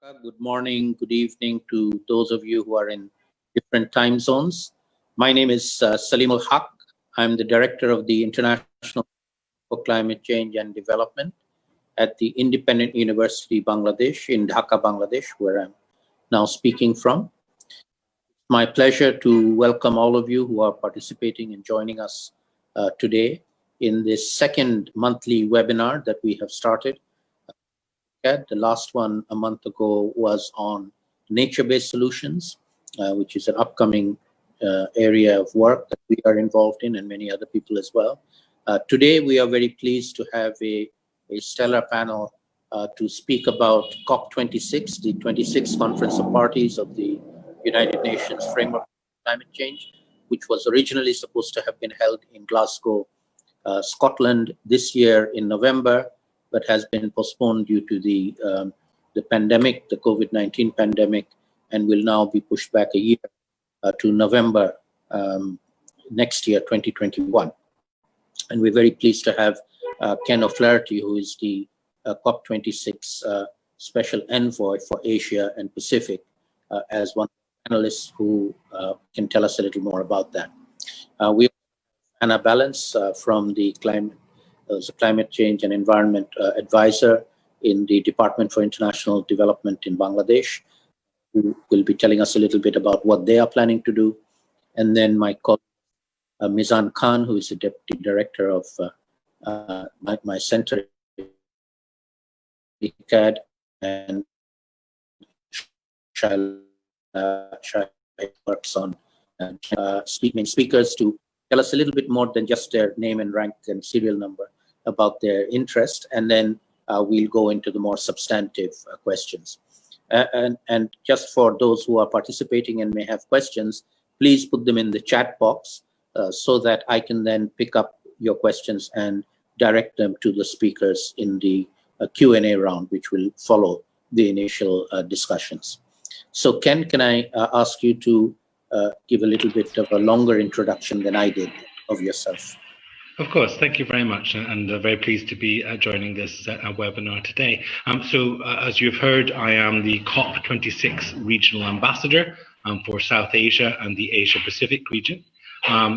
Good morning, good evening to those of you who are in different time zones. My name is Saleemul Huq. I'm the director of the International for Climate Change and Development at the Independent University Bangladesh in Dhaka, Bangladesh, where I'm now speaking from. My pleasure to welcome all of you who are participating and joining us today in this second monthly webinar that we have started. The last one a month ago was on nature-based solutions, which is an upcoming area of work that we are involved in, and many other people as well. Today, we are very pleased to have a stellar panel to speak about COP26, the 26th Conference of Parties of the United Nations Framework on Climate Change, which was originally supposed to have been held in Glasgow, Scotland this year in November, but has been postponed due to the pandemic, the COVID-19 pandemic, and will now be pushed back a year to November next year, 2021. And we're very pleased to have Ken O'Flaherty, who is the COP26 Special Envoy for Asia and Pacific, as one of the panelists who can tell us a little more about that. We have Anna Balance from the Climate Change and Environment Advisor in the Department for International Development in Bangladesh, who will be telling us a little bit about what they are planning to do. And then my colleague, Mizan Khan, who is the Deputy Director of my center, ICCCAD, and Shai works on main speakers to tell us a little bit more than just their name and rank and serial number about their interest, and then we'll go into the more substantive questions. And just for those who are participating and may have questions, please put them in the chat box so that I can then pick up your questions and direct them to the speakers in the Q&A round, which will follow the initial discussions. So Ken, can I ask you to give a little bit of a longer introduction than I did of yourself? Of course, thank you very much, and very pleased to be joining this webinar today. So as you've heard, I am the COP26 Regional Ambassador for South Asia and the Asia Pacific region.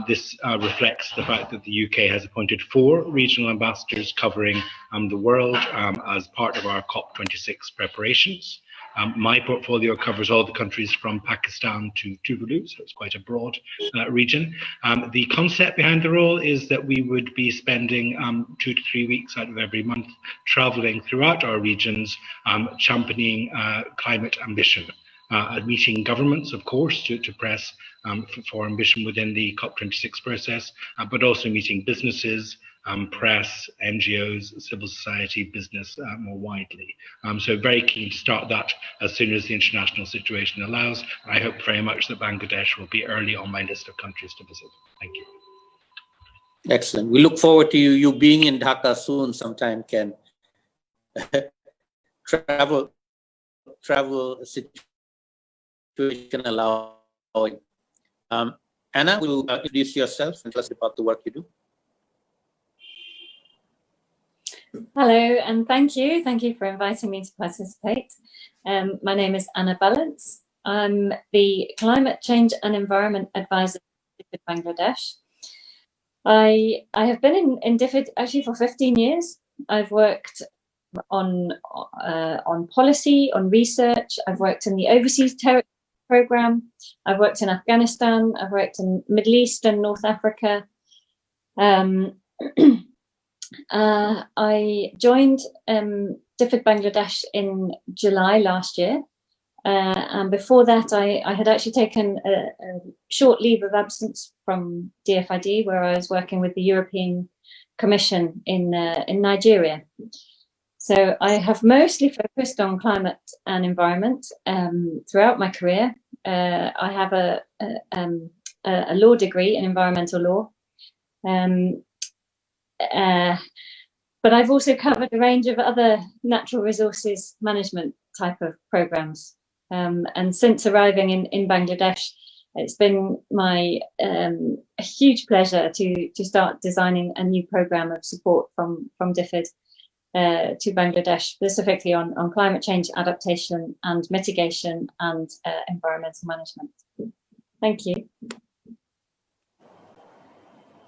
This reflects the fact that the UK has appointed 4 regional ambassadors covering the world as part of our COP26 preparations. My portfolio covers all the countries from Pakistan to Tuvalu, so it's quite a broad region. The concept behind the role is that we would be spending 2 to 3 weeks out of every month traveling throughout our regions, championing climate ambition, meeting governments, of course, to press for ambition within the COP26 process, but also meeting businesses, press, NGOs, civil society, business more widely. So very keen to start that as soon as the international situation allows. I hope very much that Bangladesh will be early on my list of countries to visit. Thank you. Excellent. We look forward to you being in Dhaka soon sometime, Ken. travel situation allowing. Anna, will you introduce yourself and tell us about the work you do? Hello, and thank you. Thank you for inviting me to participate. My name is Anna Balance. I'm the Climate Change and Environment Advisor for Bangladesh. I have been in DFID actually for 15 years. I've worked on policy, on research. I've worked in the Overseas Territory Program. I've worked in Afghanistan. I've worked in Middle East and North Africa. I joined DFID Bangladesh in July last year, and before that I had actually taken a short leave of absence from DFID, where I was working with the European Commission in Nigeria. So I have mostly focused on climate and environment throughout my career. I have a law degree in environmental law. But I've also covered a range of other natural resources management type of programs. And since arriving in Bangladesh, it's been my a huge pleasure to start designing a new program of support from DFID to Bangladesh, specifically on climate change adaptation and mitigation and environmental management. Thank you.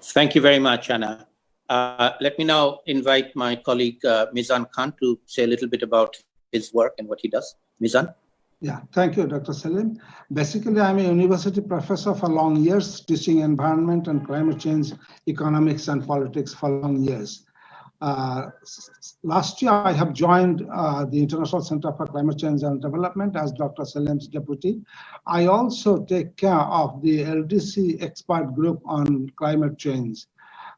Thank you very much, Anna. Let me now invite my colleague Mizan Khan to say a little bit about his work and what he does. Mizan? Yeah, thank you, Dr. Saleem. Basically, I'm a university professor for long years, teaching environment and climate change, economics and politics for long years. Last year, I have joined the International Center for Climate Change and Development as Dr. Saleem's deputy. I also take care of the LDC expert group on climate change,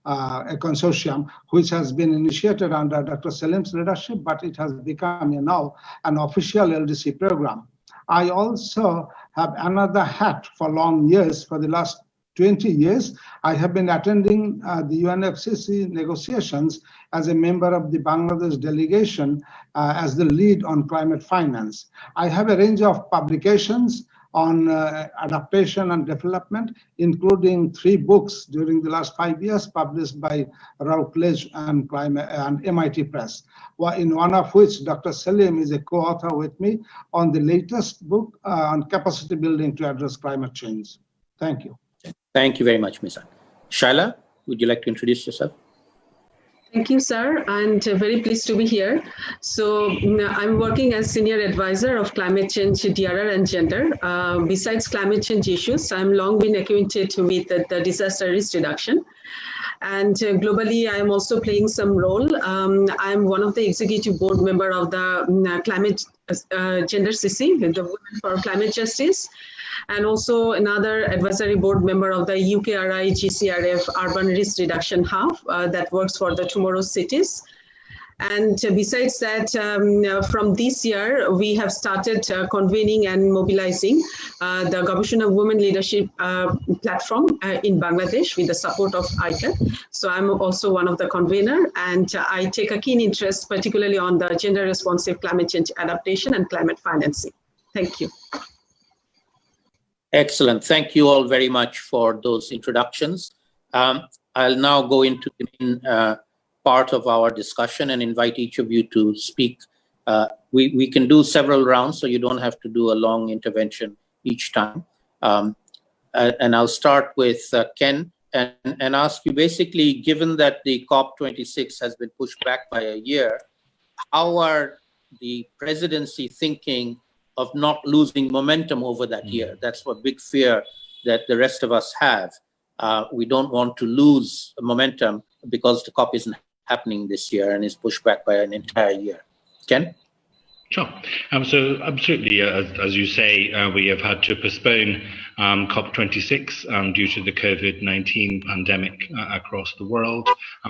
a consortium which has been initiated under Dr. Saleem's leadership, but it has become now an official LDC program. I also have another hat for long years. For the last 20 years, I have been attending the UNFCCC negotiations as a member of the Bangladesh delegation as the lead on climate finance. I have a range of publications on adaptation and development, including 3 books during the last 5 years published by Routledge and Climate and MIT Press, in one of which Dr. Saleem is a co-author with me on the latest book on capacity building to address climate change. Thank you. Thank you very much, Mizan. Shaila, would you like to introduce yourself? Thank you, sir, and very pleased to be here. So I'm working as Senior Advisor of Climate Change, DRR and Gender. Besides climate change issues, I'm long been acquainted with the disaster risk reduction. And globally, I'm also playing some role. I'm one of the executive board member of the Climate Gender CC, the Women for Climate Justice, and also another advisory board member of the UKRI GCRF Urban Risk Reduction Hub that works for the Tomorrow's Cities. And besides that, from this year, we have started convening and mobilizing the Gobeshona Women Leadership platform in Bangladesh with the support of ICCCAD. So I'm also one of the convener, and I take a keen interest, particularly on the gender responsive climate change adaptation and climate financing. Thank you. Excellent. Thank you all very much for those introductions. I'll now go into the main part of our discussion and invite each of you to speak. We can do several rounds, so you don't have to do a long intervention each time. And I'll start with Ken and ask you, basically, given that the COP26 has been pushed back by a year, how are the presidency thinking of not losing momentum over that year? That's a big fear that the rest of us have. We don't want to lose momentum because the COP isn't happening this year and is pushed back by an entire year. Ken? Sure. So absolutely, as you say, we have had to postpone COP26 due to the COVID-19 pandemic across the world.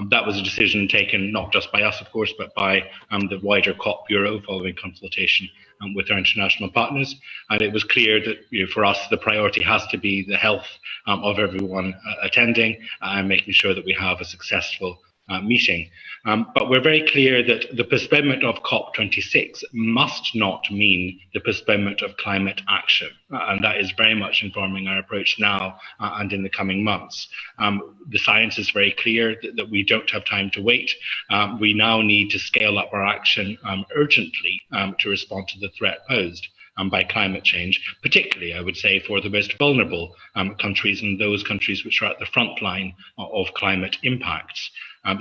That was a decision taken not just by us, of course, but by the wider COP Bureau following consultation with our international partners. And it was clear that for us, the priority has to be the health of everyone attending and making sure that we have a successful meeting. But we're very clear that the postponement of COP26 must not mean the postponement of climate action. And that is very much informing our approach now and in the coming months. The science is very clear that we don't have time to wait. We now need to scale up our action urgently to respond to the threat posed by climate change, particularly, I would say, for the most vulnerable countries and those countries which are at the front line of climate impacts.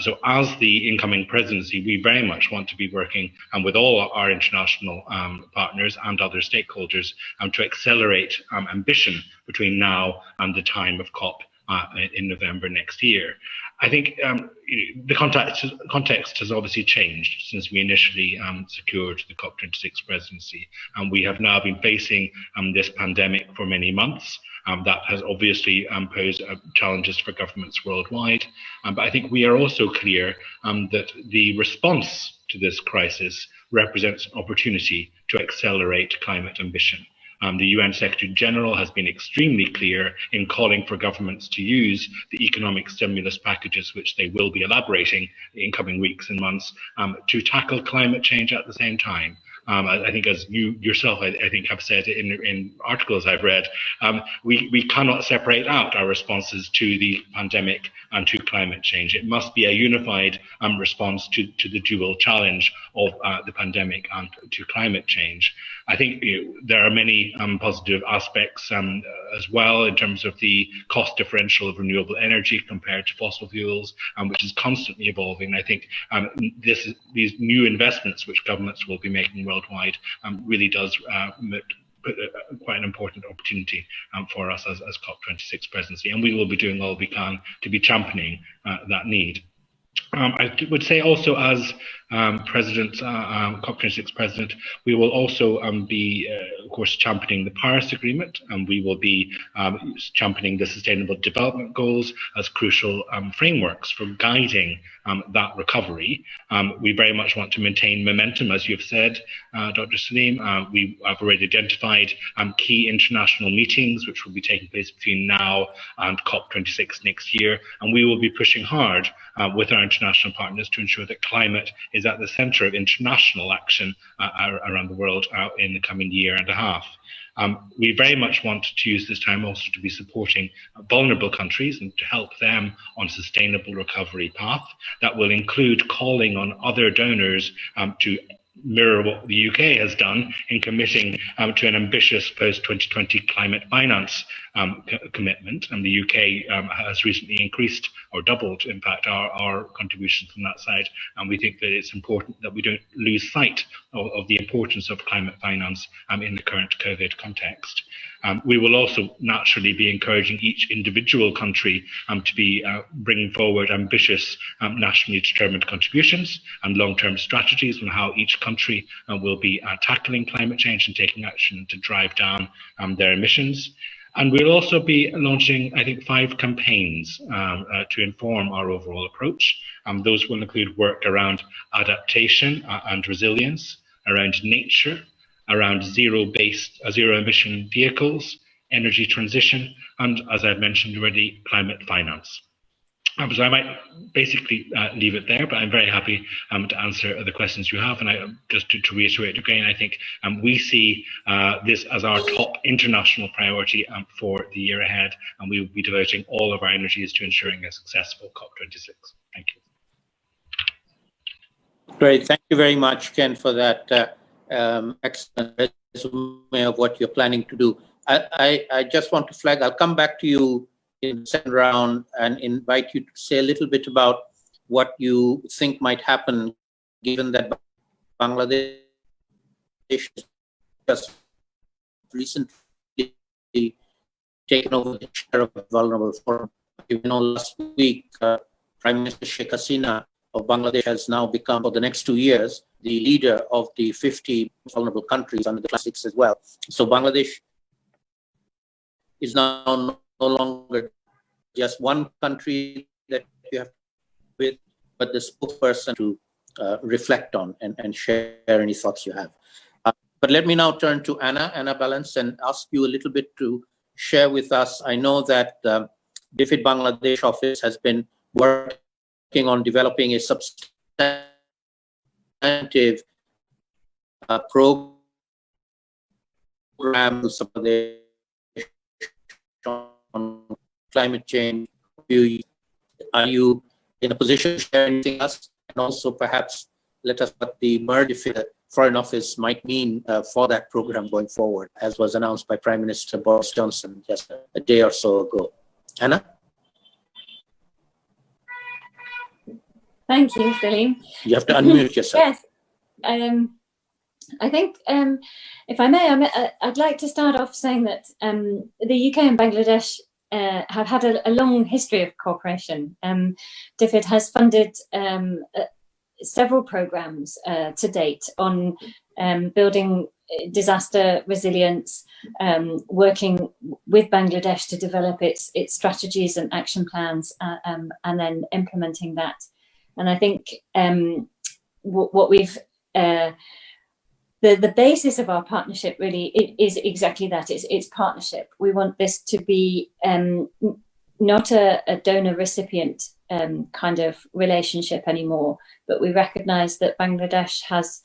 So as the incoming presidency, we very much want to be working with all our international partners and other stakeholders to accelerate ambition between now and the time of COP in November next year. I think the context has obviously changed since we initially secured the COP26 presidency, and we have now been facing this pandemic for many months. That has obviously posed challenges for governments worldwide, but I think we are also clear that the response to this crisis represents an opportunity to accelerate climate ambition. The UN Secretary General has been extremely clear in calling for governments to use the economic stimulus packages, which they will be elaborating in coming weeks and months, to tackle climate change at the same time. I think, as you yourself, I think, have said in articles I've read, we cannot separate out our responses to the pandemic and to climate change. It must be a unified response to the dual challenge of the pandemic and to climate change. I think there are many positive aspects as well in terms of the cost differential of renewable energy compared to fossil fuels, which is constantly evolving. I think these new investments which governments will be making worldwide really does put quite an important opportunity for us as COP26 presidency, and we will be doing all we can to be championing that need. I would say also, as COP26 president, we will also be, of course, championing the Paris Agreement, and we will be championing the Sustainable Development Goals as crucial frameworks for guiding that recovery. We very much want to maintain momentum, as you've said, Dr. Saleem. We have already identified key international meetings which will be taking place between now and COP26 next year, and we will be pushing hard with our international partners to ensure that climate is at the center of international action around the world in the coming year and a half. We very much want to use this time also to be supporting vulnerable countries and to help them on a sustainable recovery path. That will include calling on other donors to mirror what the UK has done in committing to an ambitious post-2020 climate finance commitment. And the UK has recently increased or doubled, in fact, our contribution from that side. And we think that it's important that we don't lose sight of the importance of climate finance in the current COVID context. We will also naturally be encouraging each individual country to be bringing forward ambitious nationally determined contributions and long-term strategies on how each country will be tackling climate change and taking action to drive down their emissions. And we'll also be launching, I think, 5 campaigns to inform our overall approach. Those will include work around adaptation and resilience, around nature, around zero emission vehicles, energy transition, and, as I've mentioned already, climate finance. So I might basically leave it there, but I'm very happy to answer the questions you have. And just to reiterate again, I think we see this as our top international priority for the year ahead, and we will be devoting all of our energies to ensuring a successful COP26. Thank you. Great. Thank you very much, Ken, for that excellent resume of what you're planning to do. I just want to flag, I'll come back to you in the second round and invite you to say a little bit about what you think might happen, given that Bangladesh just recently taken over the chair of the Vulnerable Forum. You know, last week, Prime Minister Sheikh Hasina of Bangladesh has now become, for the next 2 years, the leader of the 50 vulnerable countries under the classics as well. So Bangladesh is now no longer just one country that you have with, but the spokesperson to reflect on and share any thoughts you have. But let me now turn to Anna Balance, and ask you a little bit to share with us. I know that DFID Bangladesh office has been working on developing a substantive program on climate change. Are you in a position to share anything else? And also perhaps let us what the DFID Foreign Office might mean for that program going forward, as was announced by Prime Minister Boris Johnson just a day or so ago. Anna? Thank you, Saleem. You have to unmute yourself. Yes. I think, if I may, I'd like to start off saying that the UK and Bangladesh have had a long history of cooperation. DFID has funded several programs to date on building disaster resilience, working with Bangladesh to develop its strategies and action plans, and then implementing that. And I think what we've the basis of our partnership really is exactly that. It's partnership. We want this to be not a donor-recipient kind of relationship anymore, but we recognise that Bangladesh has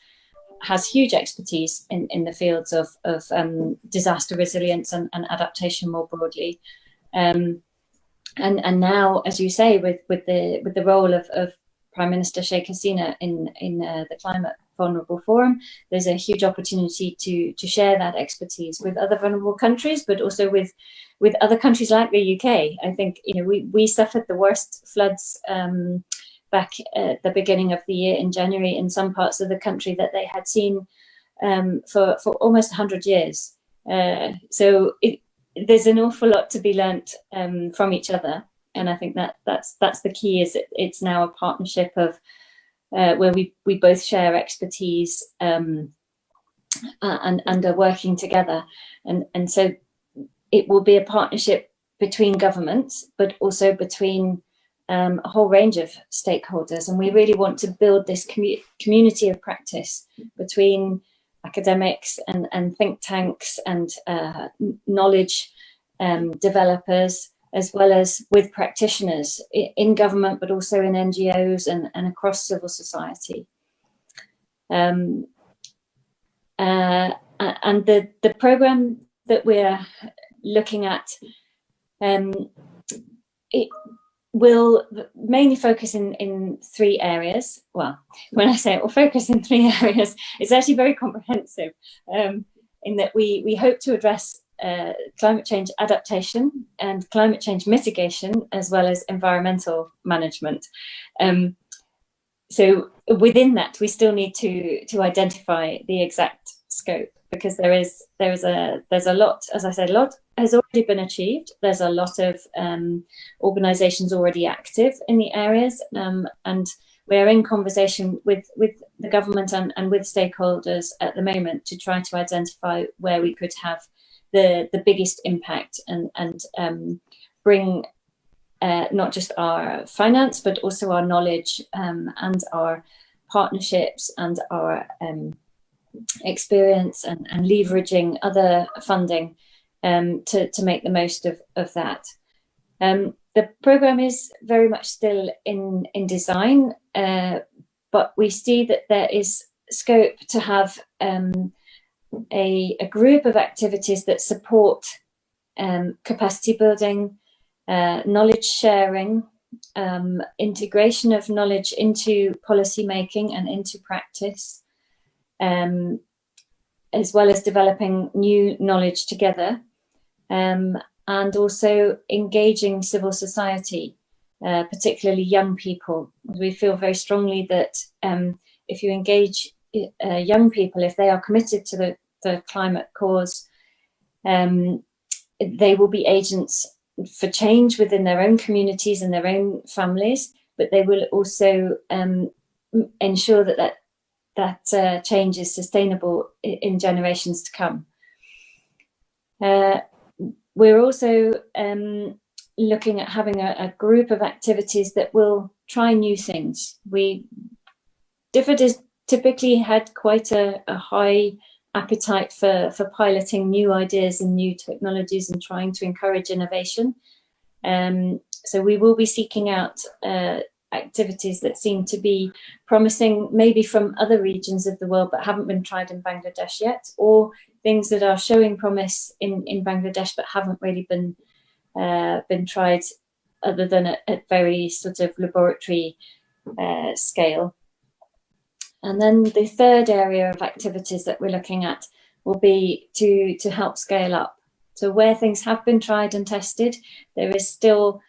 has huge expertise in the fields of disaster resilience and adaptation more broadly. And now, as you say, with the role of Prime Minister Sheikh Hasina in the Climate Vulnerable Forum, there's a huge opportunity to share that expertise with other vulnerable countries, but also with other countries like the UK. I think, you know, we suffered the worst floods back at the beginning of the year in January in some parts of the country that they had seen for almost 100 years. So there's an awful lot to be learnt from each other. And I think that's the key, is it's now a partnership of where we both share expertise and are working together. And so it will be a partnership between governments, but also between a whole range of stakeholders. And we really want to build this community of practice between academics and think tanks and knowledge developers, as well as with practitioners in government, but also in NGOs and across civil society. And the program that we're looking at, it will mainly focus in 3 areas. Well, when I say it will focus in 3 areas, it's actually very comprehensive, in that we hope to address climate change adaptation and climate change mitigation, as well as environmental management. So within that, we still need to identify the exact scope, because there's a lot, as I said, a lot has already been achieved. There's a lot of organizations already active in the areas, and we're in conversation with the government and with stakeholders at the moment to try to identify where we could have the biggest impact and bring not just our finance, but also our knowledge and our partnerships and our experience and leveraging other funding to make the most of that. The program is very much still in design, but we see that there is scope to have a group of activities that support capacity building, knowledge sharing, integration of knowledge into policy making and into practice, as well as developing new knowledge together, and also engaging civil society, particularly young people. We feel very strongly that if you engage young people, if they are committed to the climate cause, they will be agents for change within their own communities and their own families, but they will also ensure that change is sustainable in generations to come. We're also looking at having a group of activities that will try new things. DFID has typically had quite a high appetite for piloting new ideas and new technologies and trying to encourage innovation. So we will be seeking out activities that seem to be promising, maybe from other regions of the world, but haven't been tried in Bangladesh yet, or things that are showing promise in Bangladesh, but haven't really been tried other than at very sort of laboratory scale. And then the third area of activities that we're looking at will be to help scale up. So where things have been tried and tested, there is still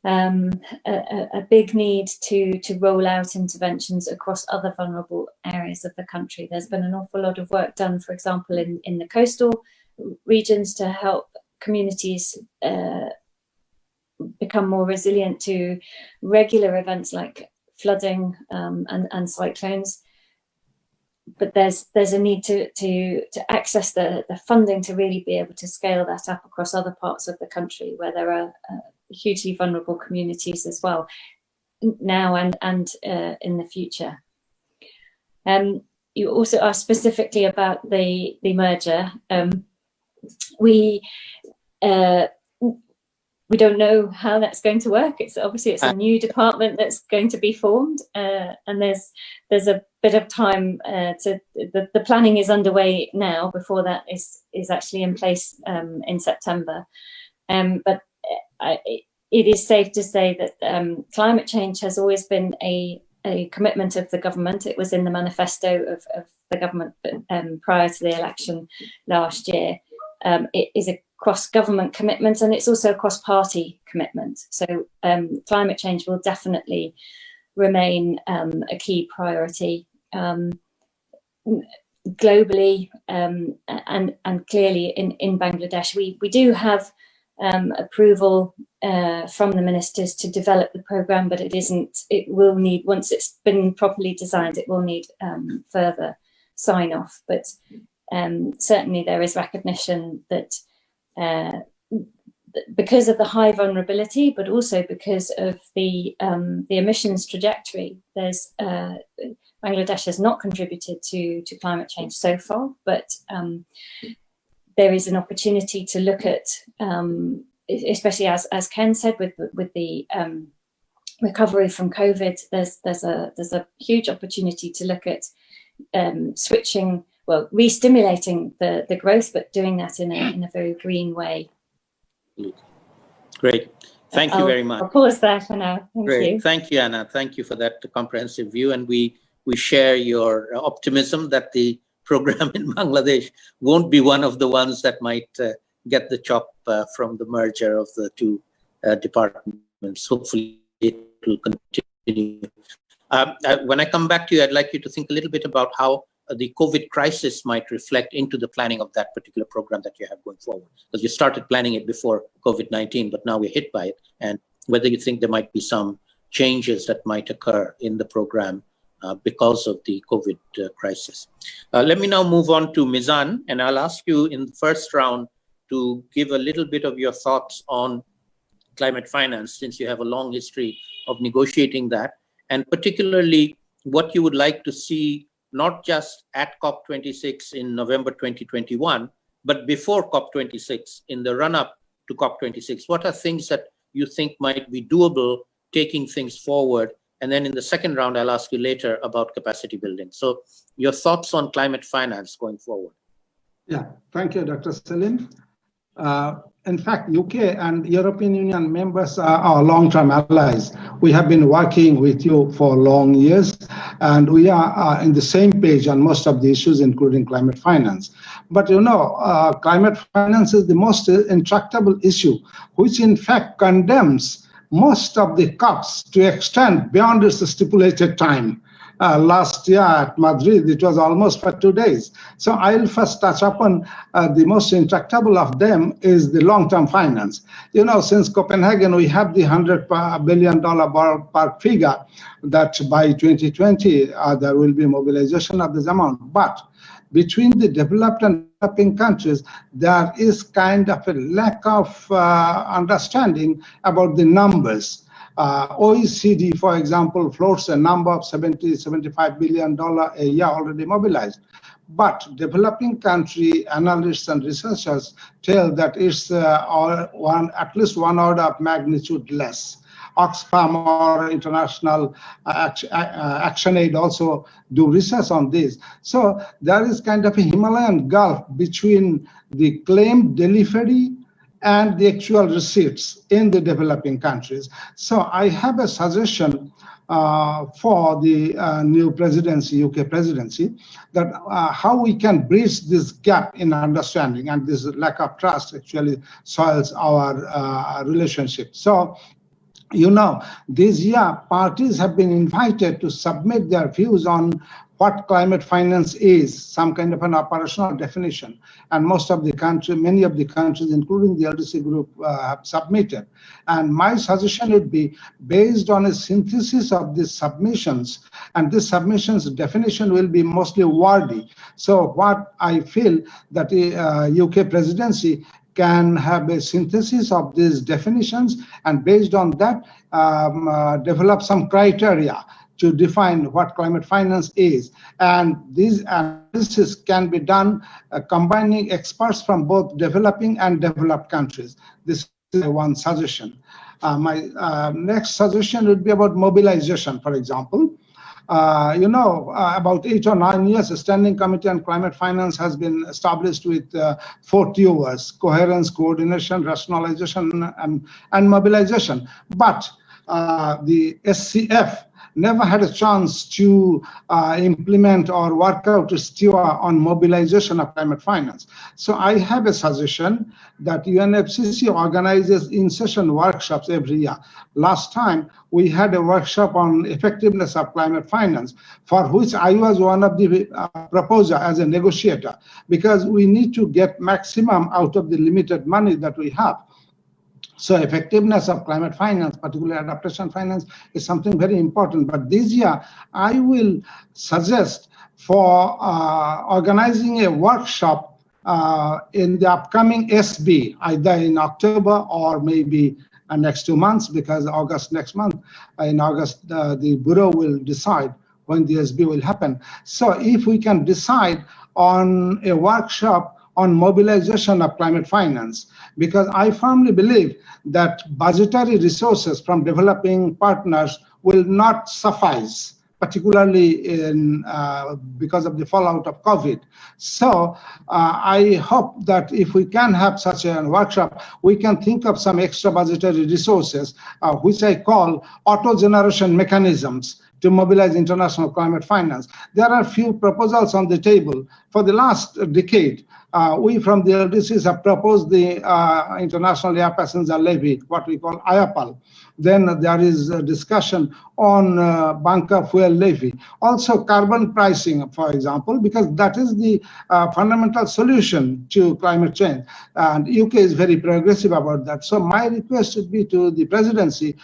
a big need to roll out interventions across other vulnerable areas of the country. There's been an awful lot of work done, for example, in the coastal regions to help communities become more resilient to regular events like flooding and cyclones. But there's a need to access the funding to really be able to scale that up across other parts of the country where there are hugely vulnerable communities as well, now and in the future. You also asked specifically about the merger. We don't know how that's going to work. It's a new department that's going to be formed, and there's a bit of time the planning is underway now before that is actually in place in September. But it is safe to say that climate change has always been a commitment of the government. It was in the manifesto of the government prior to the election last year. It is a cross-government commitment, and it's also a cross-party commitment. So climate change will definitely remain a key priority globally, and clearly in Bangladesh. We do have approval from the ministers to develop the program, but it will need, once it's been properly designed, it will need further sign off. But certainly there is recognition that because of the high vulnerability, but also because of the emissions trajectory, Bangladesh has not contributed to climate change so far, but there is an opportunity to look at, especially as Ken said, with the recovery from COVID, there's a huge opportunity to look at switching, well, re-stimulating the growth, but doing that in a very green way. Great. Thank you very much. I'll pause there for now. Thank you. Thank you, Anna. Thank you for that comprehensive view. And we share your optimism that the program in Bangladesh won't be one of the ones that might get the chop from the merger of the two departments. Hopefully it will continue. When I come back to you, I'd like you to think a little bit about how the COVID crisis might reflect into the planning of that particular program that you have going forward. Because you started planning it before COVID-19, but now we're hit by it. And whether you think there might be some changes that might occur in the program because of the COVID crisis. Let me now move on to Mizan, and I'll ask you in the first round to give a little bit of your thoughts on climate finance, since you have a long history of negotiating that, and particularly what you would like to see not just at COP26 in November 2021, but before COP26, in the run-up to COP26. What are things that you think might be doable, taking things forward? And then in the second round, I'll ask you later about capacity building. So your thoughts on climate finance going forward. Yeah, thank you, Dr. Saleem. In fact, UK and European Union members are our long-term allies. We have been working with you for long years, and we are in the same page on most of the issues, including climate finance. But you know, climate finance is the most intractable issue, which in fact condemns most of the COPs to extend beyond its stipulated time. Last year at Madrid, it was almost for 2 days. So I'll first touch upon the most intractable of them is the long-term finance. You know, since Copenhagen, we have the $100 billion ballpark figure that by 2020, there will be mobilization of this amount. But between the developed and developing countries, there is kind of a lack of understanding about the numbers. OECD, for example, floats a number of $75 billion a year already mobilized. But developing country analysts and researchers tell that it's at least one order of magnitude less. Oxfam or International Action Aid also do research on this. So there is kind of a Himalayan gulf between the claimed delivery and the actual receipts in the developing countries. So I have a suggestion for the new presidency, UK presidency, that how we can bridge this gap in understanding, and this lack of trust actually soils our relationship. So, you know, this year parties have been invited to submit their views on what climate finance is, some kind of an operational definition. And most of the countries, many of the countries, including the LDC group, have submitted. And my suggestion would be based on a synthesis of these submissions, and this submissions definition will be mostly wordy. So what I feel that the UK presidency can have a synthesis of these definitions, and based on that, develop some criteria to define what climate finance is. And this analysis can be done combining experts from both developing and developed countries. This is one suggestion. My next suggestion would be about mobilization, for example. about 8 or 9 years, a standing committee on climate finance has been established with 4 TOs: coherence, coordination, rationalization, and mobilization. But the SCF never had a chance to implement or work out a steer on mobilization of climate finance. So I have a suggestion that UNFCCC organizes in-session workshops every year. Last time, we had a workshop on effectiveness of climate finance, for which I was one of the proposers as a negotiator, because we need to get maximum out of the limited money that we have. So effectiveness of climate finance, particularly adaptation finance, is something very important. But this year, I will suggest for organizing a workshop in the upcoming SB, either in October or maybe next 2 months, because August next month, in August, the Bureau will decide when the SB will happen. So if we can decide on a workshop on mobilization of climate finance, because I firmly believe that budgetary resources from developing partners will not suffice, particularly because of the fallout of COVID. So I hope that if we can have such a workshop, we can think of some extra budgetary resources, which I call auto-generation mechanisms, to mobilize international climate finance. There are few proposals on the table. For the last decade, we from the LDCs have proposed the International Air Passenger Levy, what we call IAPL. Then there is a discussion on bunker fuel levy. Also carbon pricing, for example, because that is the fundamental solution to climate change. And UK is very progressive about that. So my request would be to the presidency,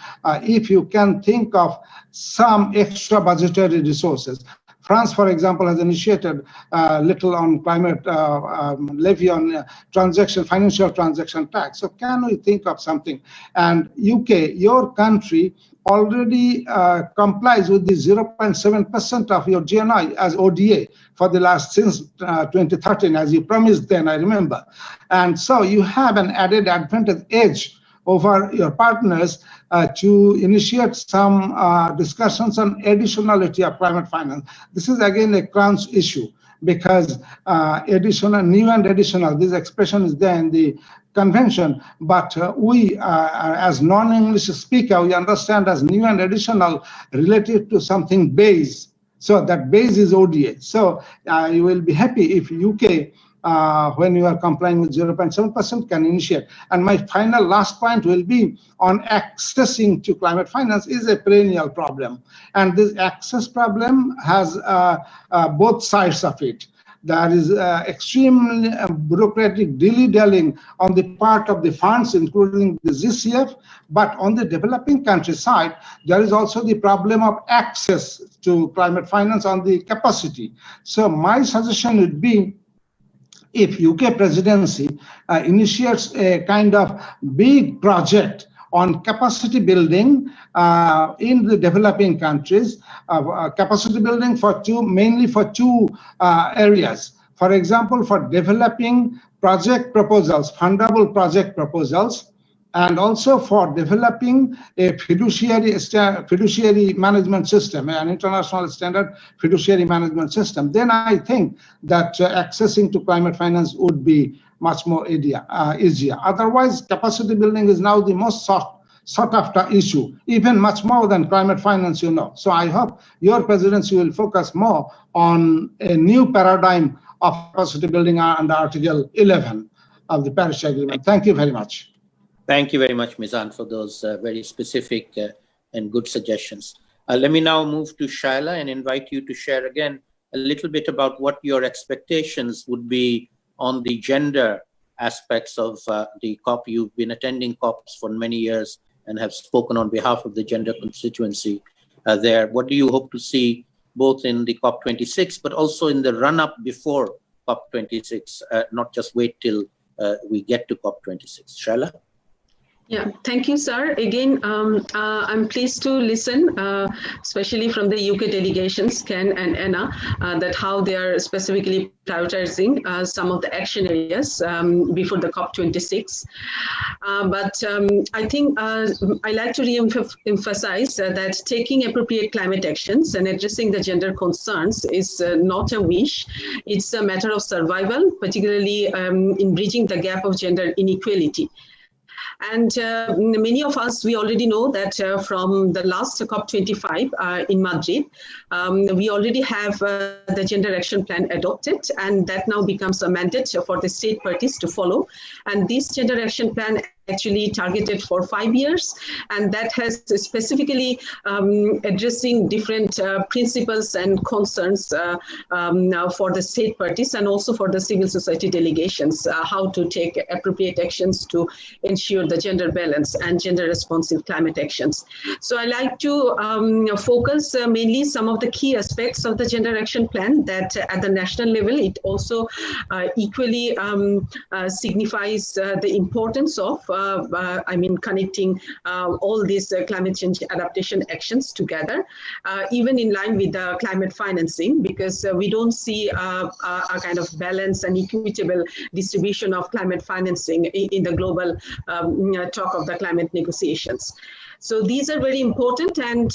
if you can think of some extra budgetary resources. France, for example, has initiated little on climate levy on financial transaction tax. So can we think of something? And UK, your country, already complies with the 0.7% of your GNI as ODA for the last since 2013, as you promised then, I remember. And so you have an added advantage edge over your partners to initiate some discussions on additionality of climate finance. This is again a crunch issue, because additional, new and additional, this expression is there in the convention, but we as non-English speaker, we understand as new and additional related to something base. So that base is ODA. So you will be happy if UK, when you are complying with 0.7%, can initiate. And my final last point will be on accessing to climate finance is a perennial problem. And this access problem has both sides of it. There is extremely bureaucratic dilly-dallying on the part of the funds, including the ZCF. But on the developing country side, there is also the problem of access to climate finance on the capacity. So my suggestion would be, if UK presidency initiates a kind of big project on capacity building in the developing countries, capacity building mainly for two areas. For example, for developing project proposals, fundable project proposals, and also for developing a fiduciary management system, an international standard fiduciary management system. Then I think that accessing to climate finance would be much more easier. Otherwise, capacity building is now the most sought after issue, even much more than climate finance, you know. So I hope your presidency will focus more on a new paradigm of capacity building under Article 11 of the Paris Agreement. Thank you very much. Thank you very much, Mizan, for those very specific and good suggestions. Let me now move to Shaila and invite you to share again a little bit about what your expectations would be on the gender aspects of the COP. You've been attending COPs for many years and have spoken on behalf of the gender constituency there. What do you hope to see both in the COP26, but also in the run-up before COP26, not just wait till we get to COP26? Shaila? Yeah, thank you, sir. Again, I'm pleased to listen, especially from the UK delegations, Ken and Anna, that how they are specifically prioritizing some of the action areas before the COP26. But I think I like to re-emphasize that taking appropriate climate actions and addressing the gender concerns is not a wish. It's a matter of survival, particularly in bridging the gap of gender inequality. And many of us, we already know that from the last COP25 in Madrid, we already have the Gender Action Plan adopted, and that now becomes a mandate for the state parties to follow. And this Gender Action Plan actually targeted for 5 years, and that has specifically addressing different principles and concerns for the state parties and also for the civil society delegations, how to take appropriate actions to ensure the gender balance and gender responsive climate actions. So I like to focus mainly some of the key aspects of the Gender Action Plan that at the national level, it also equally signifies the importance of connecting all these climate change adaptation actions together, even in line with the climate financing, because we don't see a kind of balance and equitable distribution of climate financing in the global talk of the climate negotiations. So these are very important, and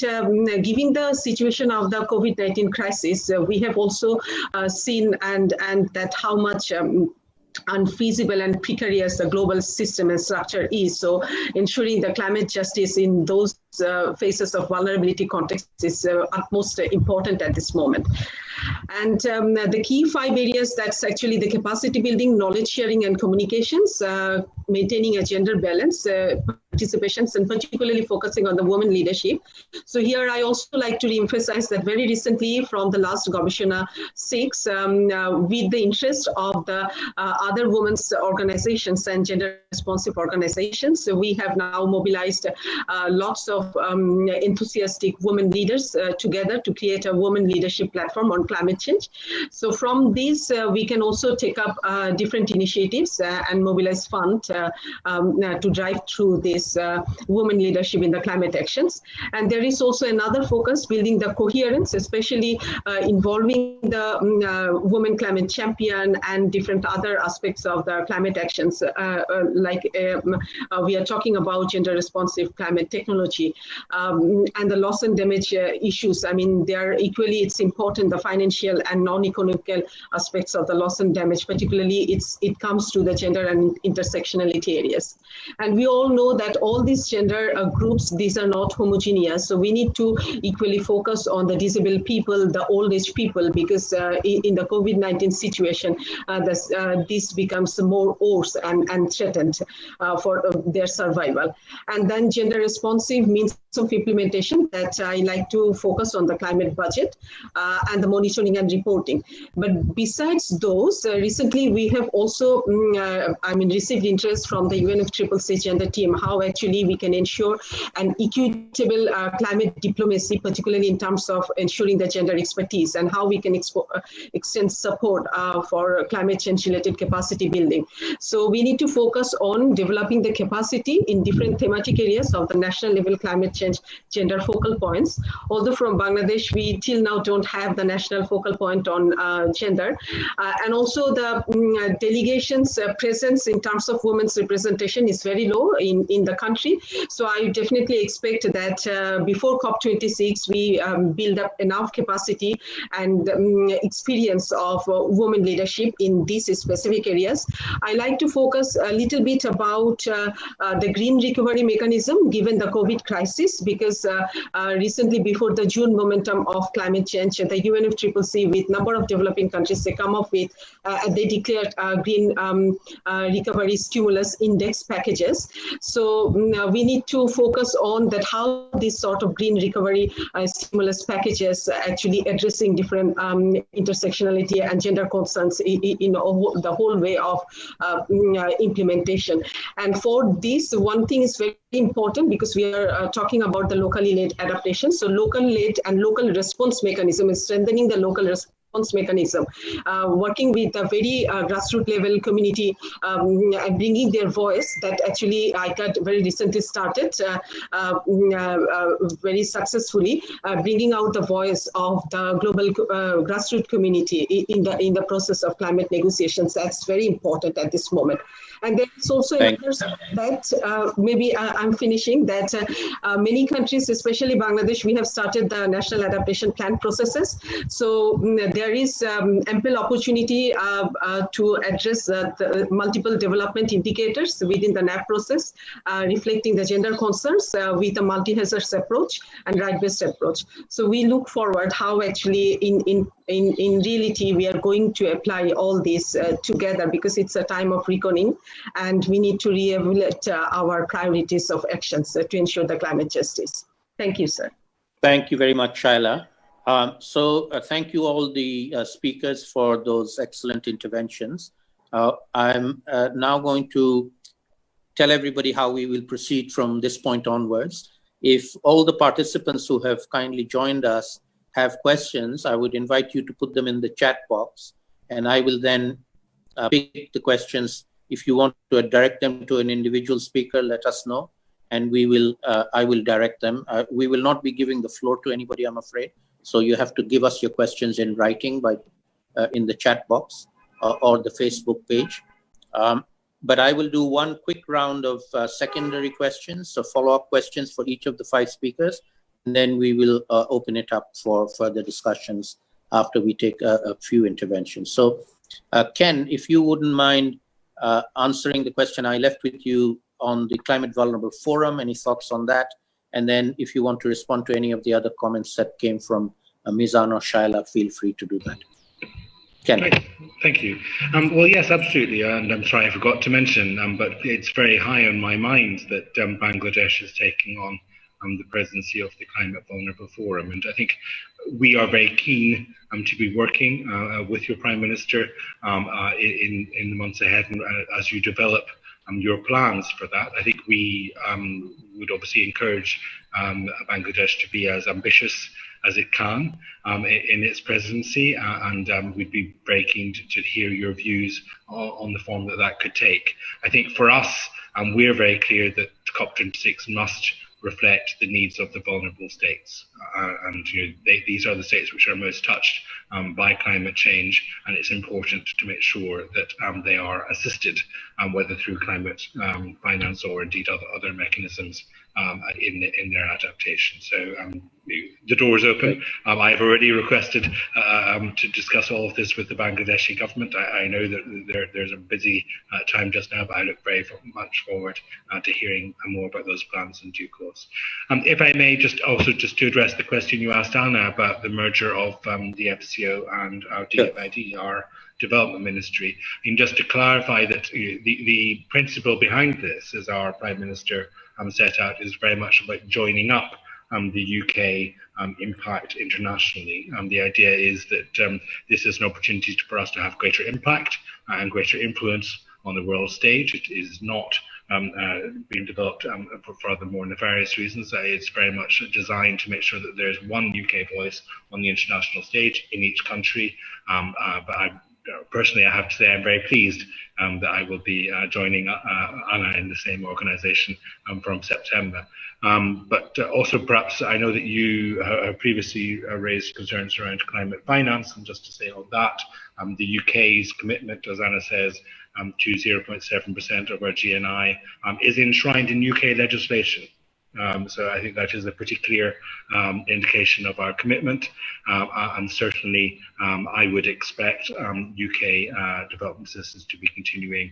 given the situation of the COVID-19 crisis, we have also seen and that how much unfeasible and precarious the global system and structure is. So ensuring the climate justice in those phases of vulnerability context is utmost important at this moment. And the key 5 areas, that's actually the capacity building, knowledge sharing and communications, maintaining a gender balance, participations, and particularly focusing on the women leadership. So here I also like to re-emphasize that very recently from the last Gobishona 6, with the interest of the other women's organizations and gender responsive organizations, so we have now mobilized lots of enthusiastic women leaders together to create a women leadership platform on climate change. So from this, we can also take up different initiatives and mobilize funds to drive through this women leadership in the climate actions. And there is also another focus, building the coherence, especially involving the women climate champion and different other aspects of the climate actions, we are talking about gender responsive climate technology and the loss and damage issues. I mean, they are equally, it's important, the financial and non-economical aspects of the loss and damage, particularly it comes to the gender and intersectionality areas. And we all know that all these gender groups, these are not homogeneous. So we need to equally focus on the disabled people, the old age people, because in the COVID-19 situation, this becomes more worse and threatened for their survival. And then gender responsive means of implementation that I like to focus on the climate budget and the monitoring and reporting. But besides those, recently we have also received interest from the UNFCCC gender team, how actually we can ensure an equitable climate diplomacy, particularly in terms of ensuring the gender expertise, and how we can extend support for climate change related capacity building. So we need to focus on developing the capacity in different thematic areas of the national level climate change gender focal points. Although from Bangladesh, we till now don't have the national focal point on gender. And also the delegations presence in terms of women's representation is very low in the country. So I definitely expect that before COP26, we build up enough capacity and experience of women leadership in these specific areas. I like to focus a little bit about the green recovery mechanism given the COVID crisis, because recently before the June momentum of climate change, the UNFCCC with number of developing countries, they come up with, they declared green recovery stimulus index packages. So we need to focus on that, how this sort of green recovery stimulus packages actually addressing different intersectionality and gender concerns in the whole way of implementation. And for this, one thing is very important, because we are talking about the locally led adaptation. So local led and local response mechanism is strengthening the local response response mechanism, working with a very grassroots level community, and bringing their voice that actually ICCCAD very recently started very successfully, bringing out the voice of the global grassroots community in the process of climate negotiations. That's very important at this moment. And then it's also that maybe I'm finishing that many countries, especially Bangladesh, we have started the national adaptation plan processes. So there is ample opportunity to address the multiple development indicators within the NAP process, reflecting the gender concerns with a multi-hazards approach and right-based approach. So we look forward how actually in reality we are going to apply all this together, because it's a time of reckoning and we need to reevaluate our priorities of actions to ensure the climate justice. Thank you, sir. Thank you very much, Shaila. Thank you all the speakers for those excellent interventions. I'm now going to tell everybody how we will proceed from this point onwards. If all the participants who have kindly joined us have questions, I would invite you to put them in the chat box, and I will then pick the questions. If you want to direct them to an individual speaker, let us know, and we will. I will direct them. We will not be giving the floor to anybody, I'm afraid. So you have to give us your questions in writing by in the chat box or the Facebook page. But I will do one quick round of secondary questions, so follow-up questions for each of the 5 speakers, and then we will open it up for further discussions after we take a few interventions. So Ken, if you wouldn't mind answering the question I left with you on the Climate Vulnerable Forum, any thoughts on that? And then if you want to respond to any of the other comments that came from Mizan or Shaila, feel free to do that. Ken. Great. Thank you. Well, yes, absolutely. And I'm sorry I forgot to mention, but it's very high on my mind that Bangladesh is taking on the presidency of the Climate Vulnerable Forum. And I think we are very keen to be working with your Prime Minister in the months ahead, and as you develop your plans for that. I think we would obviously encourage Bangladesh to be as ambitious as it can in its presidency, and we'd be very keen to hear your views on the form that could take. I think for us, we're very clear that COP26 must reflect the needs of the vulnerable states, and these are the states which are most touched by climate change, and it's important to make sure that they are assisted, whether through climate finance or indeed other mechanisms in their adaptation. So the door is open. I've already requested to discuss all of this with the Bangladeshi government. I know that there's a busy time just now, but I look very much forward to hearing more about those plans in due course. If I may, just to address the question you asked Anna about the merger of the FCO and our DFID, our development ministry, and just to clarify that the principle behind this, as our Prime Minister set out, is very much about joining up the UK impact internationally. The idea is that this is an opportunity for us to have greater impact and greater influence on the world stage. It is not being developed for other more nefarious reasons. It's very much designed to make sure that there's one UK voice on the international stage in each country. But personally, I have to say I'm very pleased that I will be joining Anna in the same organisation from September. But also, perhaps, I know that you have previously raised concerns around climate finance, and just to say on that, the UK's commitment, as Anna says, to 0.7% of our GNI is enshrined in UK legislation. So I think that is a pretty clear indication of our commitment, and certainly I would expect UK development assistance to be continuing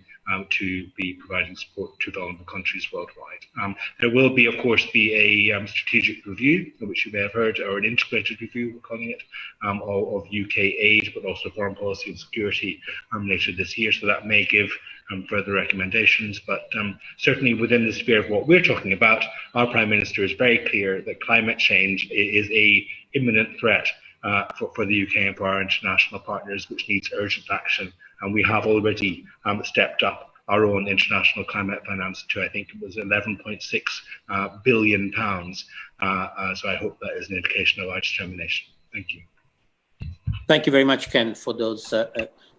to be providing support to vulnerable countries worldwide. There will be, of course, be a strategic review, which you may have heard, or an integrated review, we're calling it, of UK aid, but also foreign policy and security later this year. So that may give further recommendations, but certainly within the sphere of what we're talking about, our Prime Minister is very clear that climate change is an imminent threat for the UK and for our international partners, which needs urgent action. And we have already stepped up our own international climate finance to, I think it was £11.6 billion. So I hope that is an indication of our determination. Thank you. Thank you very much, Ken, for those.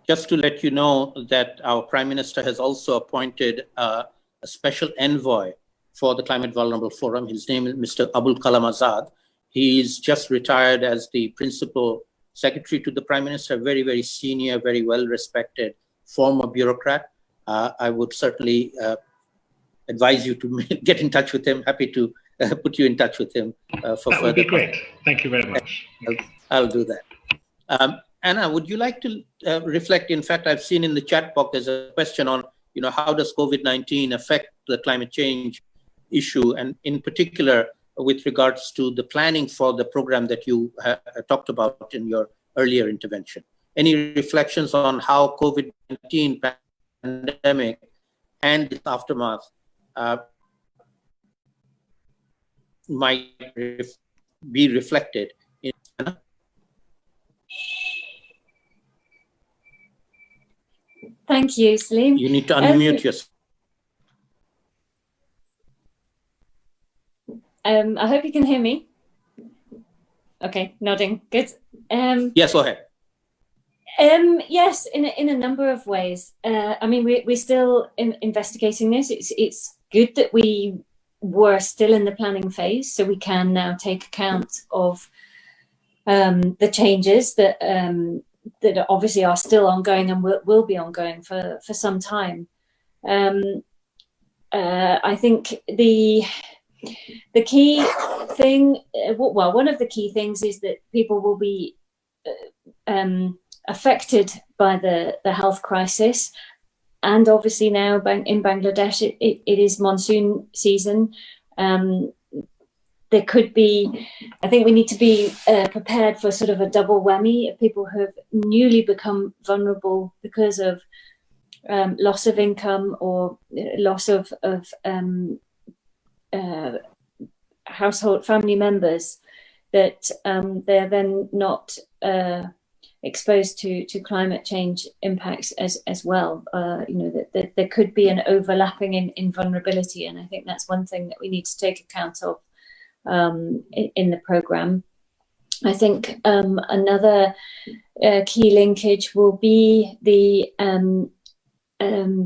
Just to let you know that our Prime Minister has also appointed a special envoy for the Climate Vulnerable Forum. His name is Mr. Abul Kalam Azad. He's just retired as the principal secretary to the Prime Minister, very, very senior, very well-respected former bureaucrat. I would certainly advise you to get in touch with him. Happy to put you in touch with him for further. That would be great. Thank you very much. I'll do that. Anna, would you like to reflect? In fact, I've seen in the chat box there's a question on, how does COVID-19 affect the climate change issue, and in particular with regards to the planning for the program that you talked about in your earlier intervention. Any reflections on how COVID-19 pandemic and its aftermath might be reflected in? Thank you, Saleem. You need to unmute yourself. I hope you can hear me. Okay, nodding. Good. Yes, go ahead. Yes, in a number of ways. I mean, we're still investigating this. It's good that we were still in the planning phase, so we can now take account of the changes that that obviously are still ongoing and will be ongoing for some time. I think the key thing, well, one of the key things is that people will be affected by the health crisis. And obviously now in Bangladesh, it is monsoon season. There could be, I think we need to be prepared for sort of a double whammy of people who have newly become vulnerable because of loss of income or loss of household family members, that they're then not exposed to climate change impacts as well. That there could be an overlapping in vulnerability, and I think that's one thing that we need to take account of in the programme. I think another key linkage will be the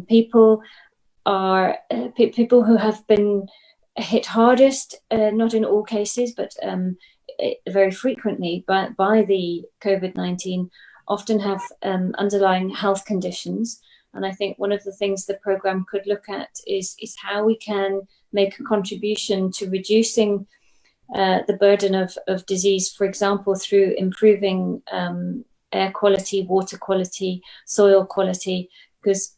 people who have been hit hardest, not in all cases, but very frequently by the COVID-19, often have underlying health conditions. And I think one of the things the programme could look at is how we can make a contribution to reducing the burden of disease, for example, through improving air quality, water quality, soil quality, because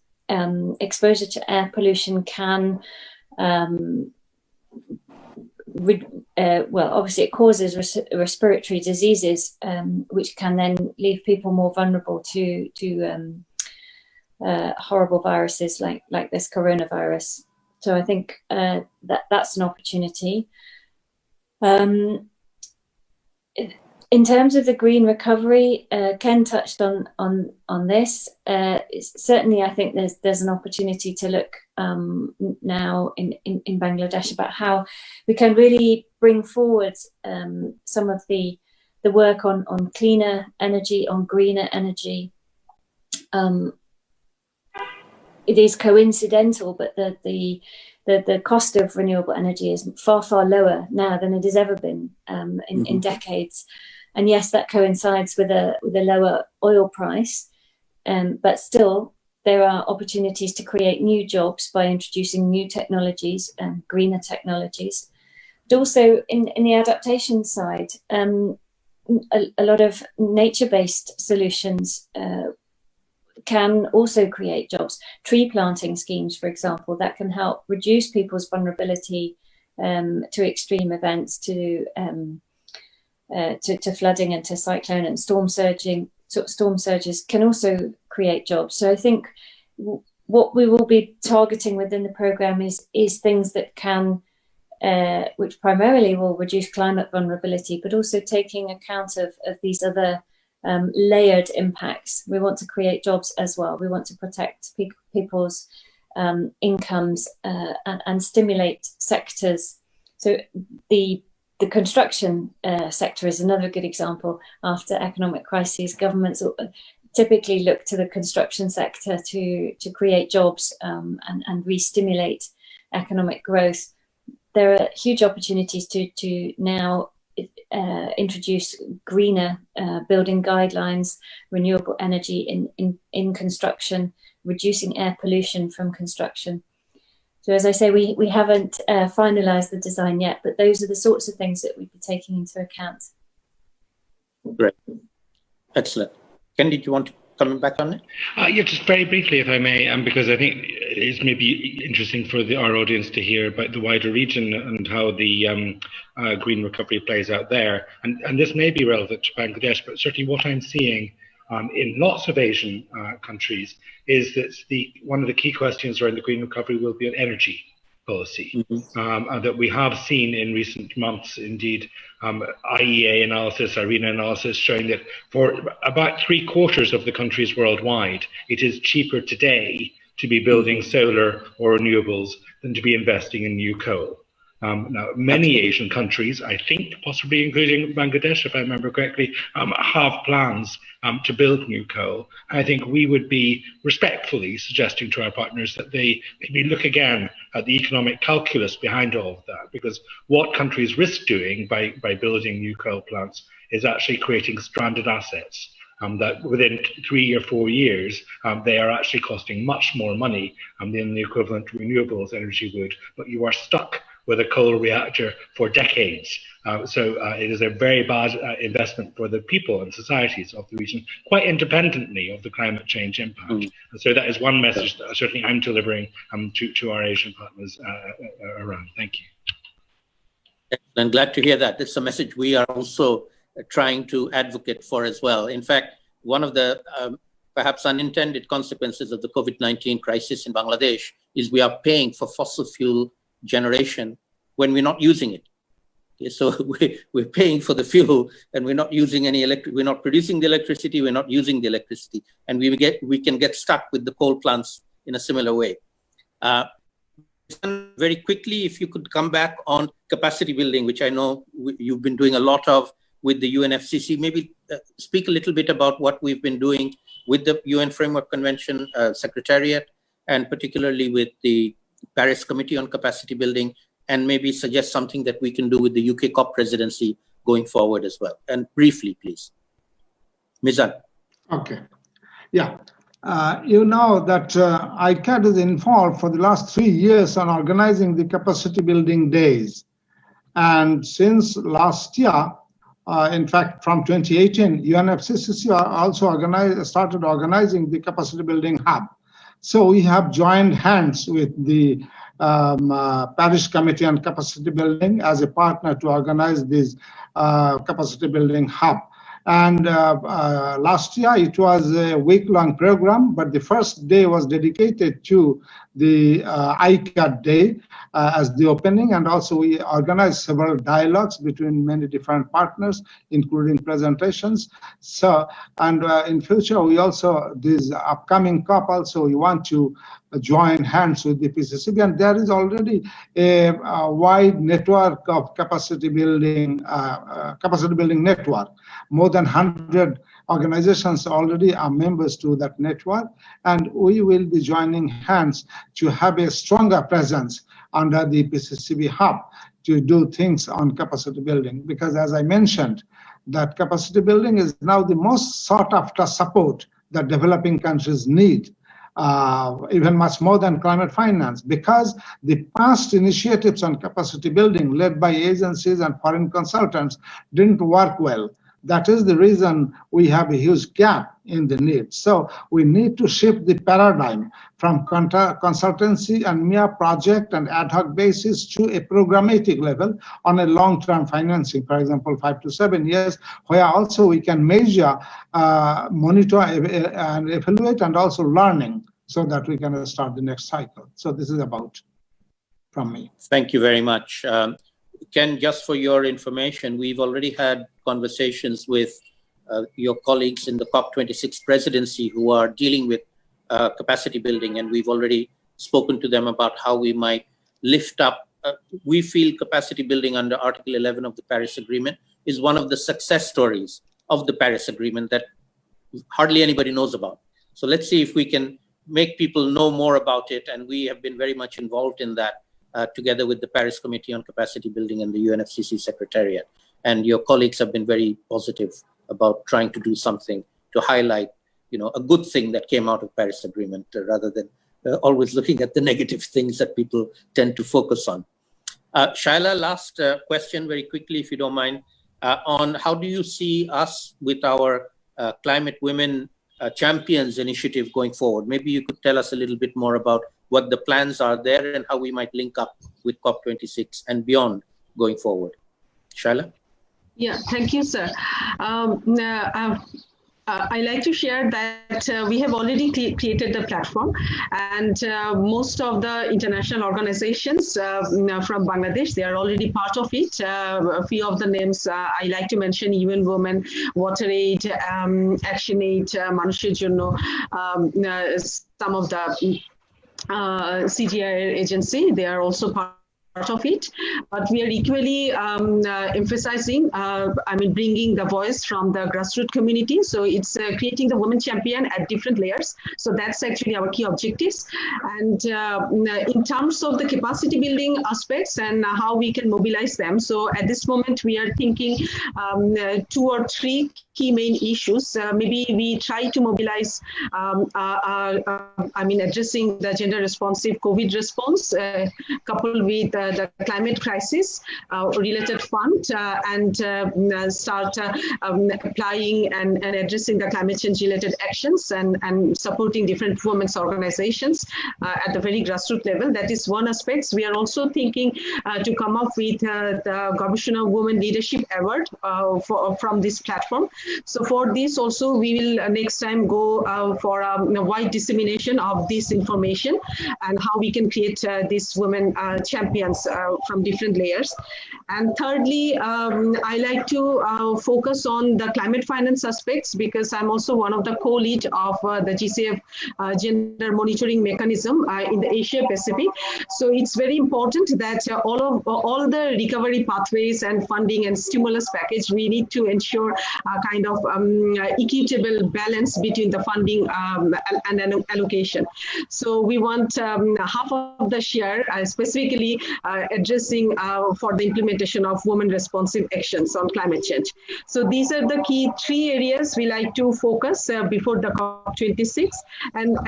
exposure to air pollution can well, obviously it causes respiratory diseases, which can then leave people more vulnerable to horrible viruses like this coronavirus. So I think that's an opportunity. In terms of the green recovery, Ken touched on this. Certainly, I think there's an opportunity to look now in Bangladesh about how we can really bring forward some of the work on cleaner energy, on greener energy. It is coincidental, but the cost of renewable energy is far, far lower now than it has ever been in decades. And yes, that coincides with a lower oil price, but still there are opportunities to create new jobs by introducing new technologies and greener technologies. But also in the adaptation side, a lot of nature-based solutions can also create jobs. Tree planting schemes, for example, that can help reduce people's vulnerability to extreme events, to flooding and to cyclone and storm surges can also create jobs. So I think what we will be targeting within the programme is things that can, which primarily will reduce climate vulnerability, but also taking account of these other layered impacts. We want to create jobs as well. We want to protect people's incomes and stimulate sectors. So the the construction sector is another good example. After economic crises, governments typically look to the construction sector to create jobs and re-stimulate economic growth. There are huge opportunities to now introduce greener building guidelines, renewable energy in construction, reducing air pollution from construction. So as I say, we haven't finalized the design yet, but those are the sorts of things that we'd be taking into account. Great. Excellent. Ken, did you want to come back on it? Yeah, just very briefly, if I may, because I think it's maybe interesting for our audience to hear about the wider region and how the green recovery plays out there. And this may be relevant to Bangladesh, but certainly what I'm seeing in lots of Asian countries is that one of the key questions around the green recovery will be on energy policy. That we have seen in recent months, indeed, IEA analysis, IRENA analysis, showing that for about 3/4 of the countries worldwide, it is cheaper today to be building solar or renewables than to be investing in new coal. Now, many Asian countries, I think possibly including Bangladesh, if I remember correctly, have plans to build new coal. I think we would be respectfully suggesting to our partners that they maybe look again at the economic calculus behind all of that, because what countries risk doing by building new coal plants is actually creating stranded assets. That within 3 or 4 years, they are actually costing much more money than the equivalent renewables energy would, but you are stuck with a coal reactor for decades. So it is a very bad investment for the people and societies of the region, quite independently of the climate change impact. And so that is one message that certainly I'm delivering to our Asian partners around. Thank you. I'm glad to hear that. It's a message we are also trying to advocate for as well. In fact, one of the perhaps unintended consequences of the COVID-19 crisis in Bangladesh is we are paying for fossil fuel generation when we're not using it. Okay, so we're paying for the fuel and we're not using any we're not producing the electricity, we're not using the electricity, and we can get stuck with the coal plants in a similar way. Very quickly, if you could come back on capacity building, which I know you've been doing a lot of with the UNFCCC, maybe speak a little bit about what we've been doing with the UN Framework Convention Secretariat, and particularly with the Paris Committee on Capacity Building, and maybe suggest something that we can do with the UK COP presidency going forward as well. And briefly, please. Mizan. Okay. Yeah. You know that ICCCAD is involved for the last 3 years on organizing the capacity building days. And since last year, in fact, from 2018, UNFCCC also started organizing the capacity building hub. So we have joined hands with the Paris Committee on Capacity Building as a partner to organize this capacity building hub. And last year it was a week-long program, but the first day was dedicated to the ICCCAD Day as the opening, and also we organized several dialogues between many different partners, including presentations. So, and in future we also, this upcoming COP also, we want to join hands with the PCCB, and there is already a wide network of capacity building network. More than 100 organizations already are members to that network, and we will be joining hands to have a stronger presence under the PCCB hub to do things on capacity building, because as I mentioned, that capacity building is now the most sought after support that developing countries need. Even much more than climate finance, because the past initiatives on capacity building led by agencies and foreign consultants didn't work well. That is the reason we have a huge gap in the need. So we need to shift the paradigm from consultancy and mere project and ad hoc basis to a programmatic level on a long-term financing, for example, 5 to 7 years, where also we can measure, monitor and evaluate, and also learning, so that we can start the next cycle. So this is about from me. Thank you very much. Ken, just for your information, we've already had conversations with your colleagues in the COP26 presidency who are dealing with capacity building, and we've already spoken to them about how we might lift up we feel capacity building under Article 11 of the Paris Agreement is one of the success stories of the Paris Agreement that hardly anybody knows about. So let's see if we can make people know more about it. And we have been very much involved in that together with the Paris Committee on Capacity Building and the UNFCCC Secretariat. And your colleagues have been very positive about trying to do something to highlight, a good thing that came out of Paris Agreement rather than always looking at the negative things that people tend to focus on. Shaila, last question very quickly, if you don't mind, on how do you see us with our Climate Women Champions initiative going forward? Maybe you could tell us a little bit more about what the plans are there and how we might link up with COP26 and beyond going forward. Shaila? Yeah, thank you, sir. I like to share that we have already created the platform, and most of the international organizations from Bangladesh, they are already part of it. A few of the names I like to mention: UN Women, WaterAid, ActionAid, Manusher Jonno, some of the CGI agency, they are also part of it, but we are equally emphasizing, bringing the voice from the grassroots community. So it's creating the women champion at different layers. So that's actually our key objectives. And in terms of the capacity building aspects and how we can mobilize them. So at this moment, we are thinking 2 or 3 key main issues. Maybe we try to mobilize, addressing the gender responsive COVID response, coupled with the climate crisis related fund, and start applying and addressing the climate change related actions and supporting different women's organizations at the very grassroots level. That is one aspect. We are also thinking to come up with the Gobeshona Women Leadership Award from this platform. So for this also, we will next time go for a wide dissemination of this information and how we can create these women champions from different layers. And thirdly, I like to focus on the climate finance aspects, because I'm also one of the co-lead of the GCF gender monitoring mechanism in the Asia Pacific. So it's very important that all the recovery pathways and funding and stimulus package, we need to ensure a kind of equitable balance between the funding and allocation. So we want half of the share specifically addressing for the implementation of women responsive actions on climate change. So these are the key 3 areas we like to focus before the COP26. And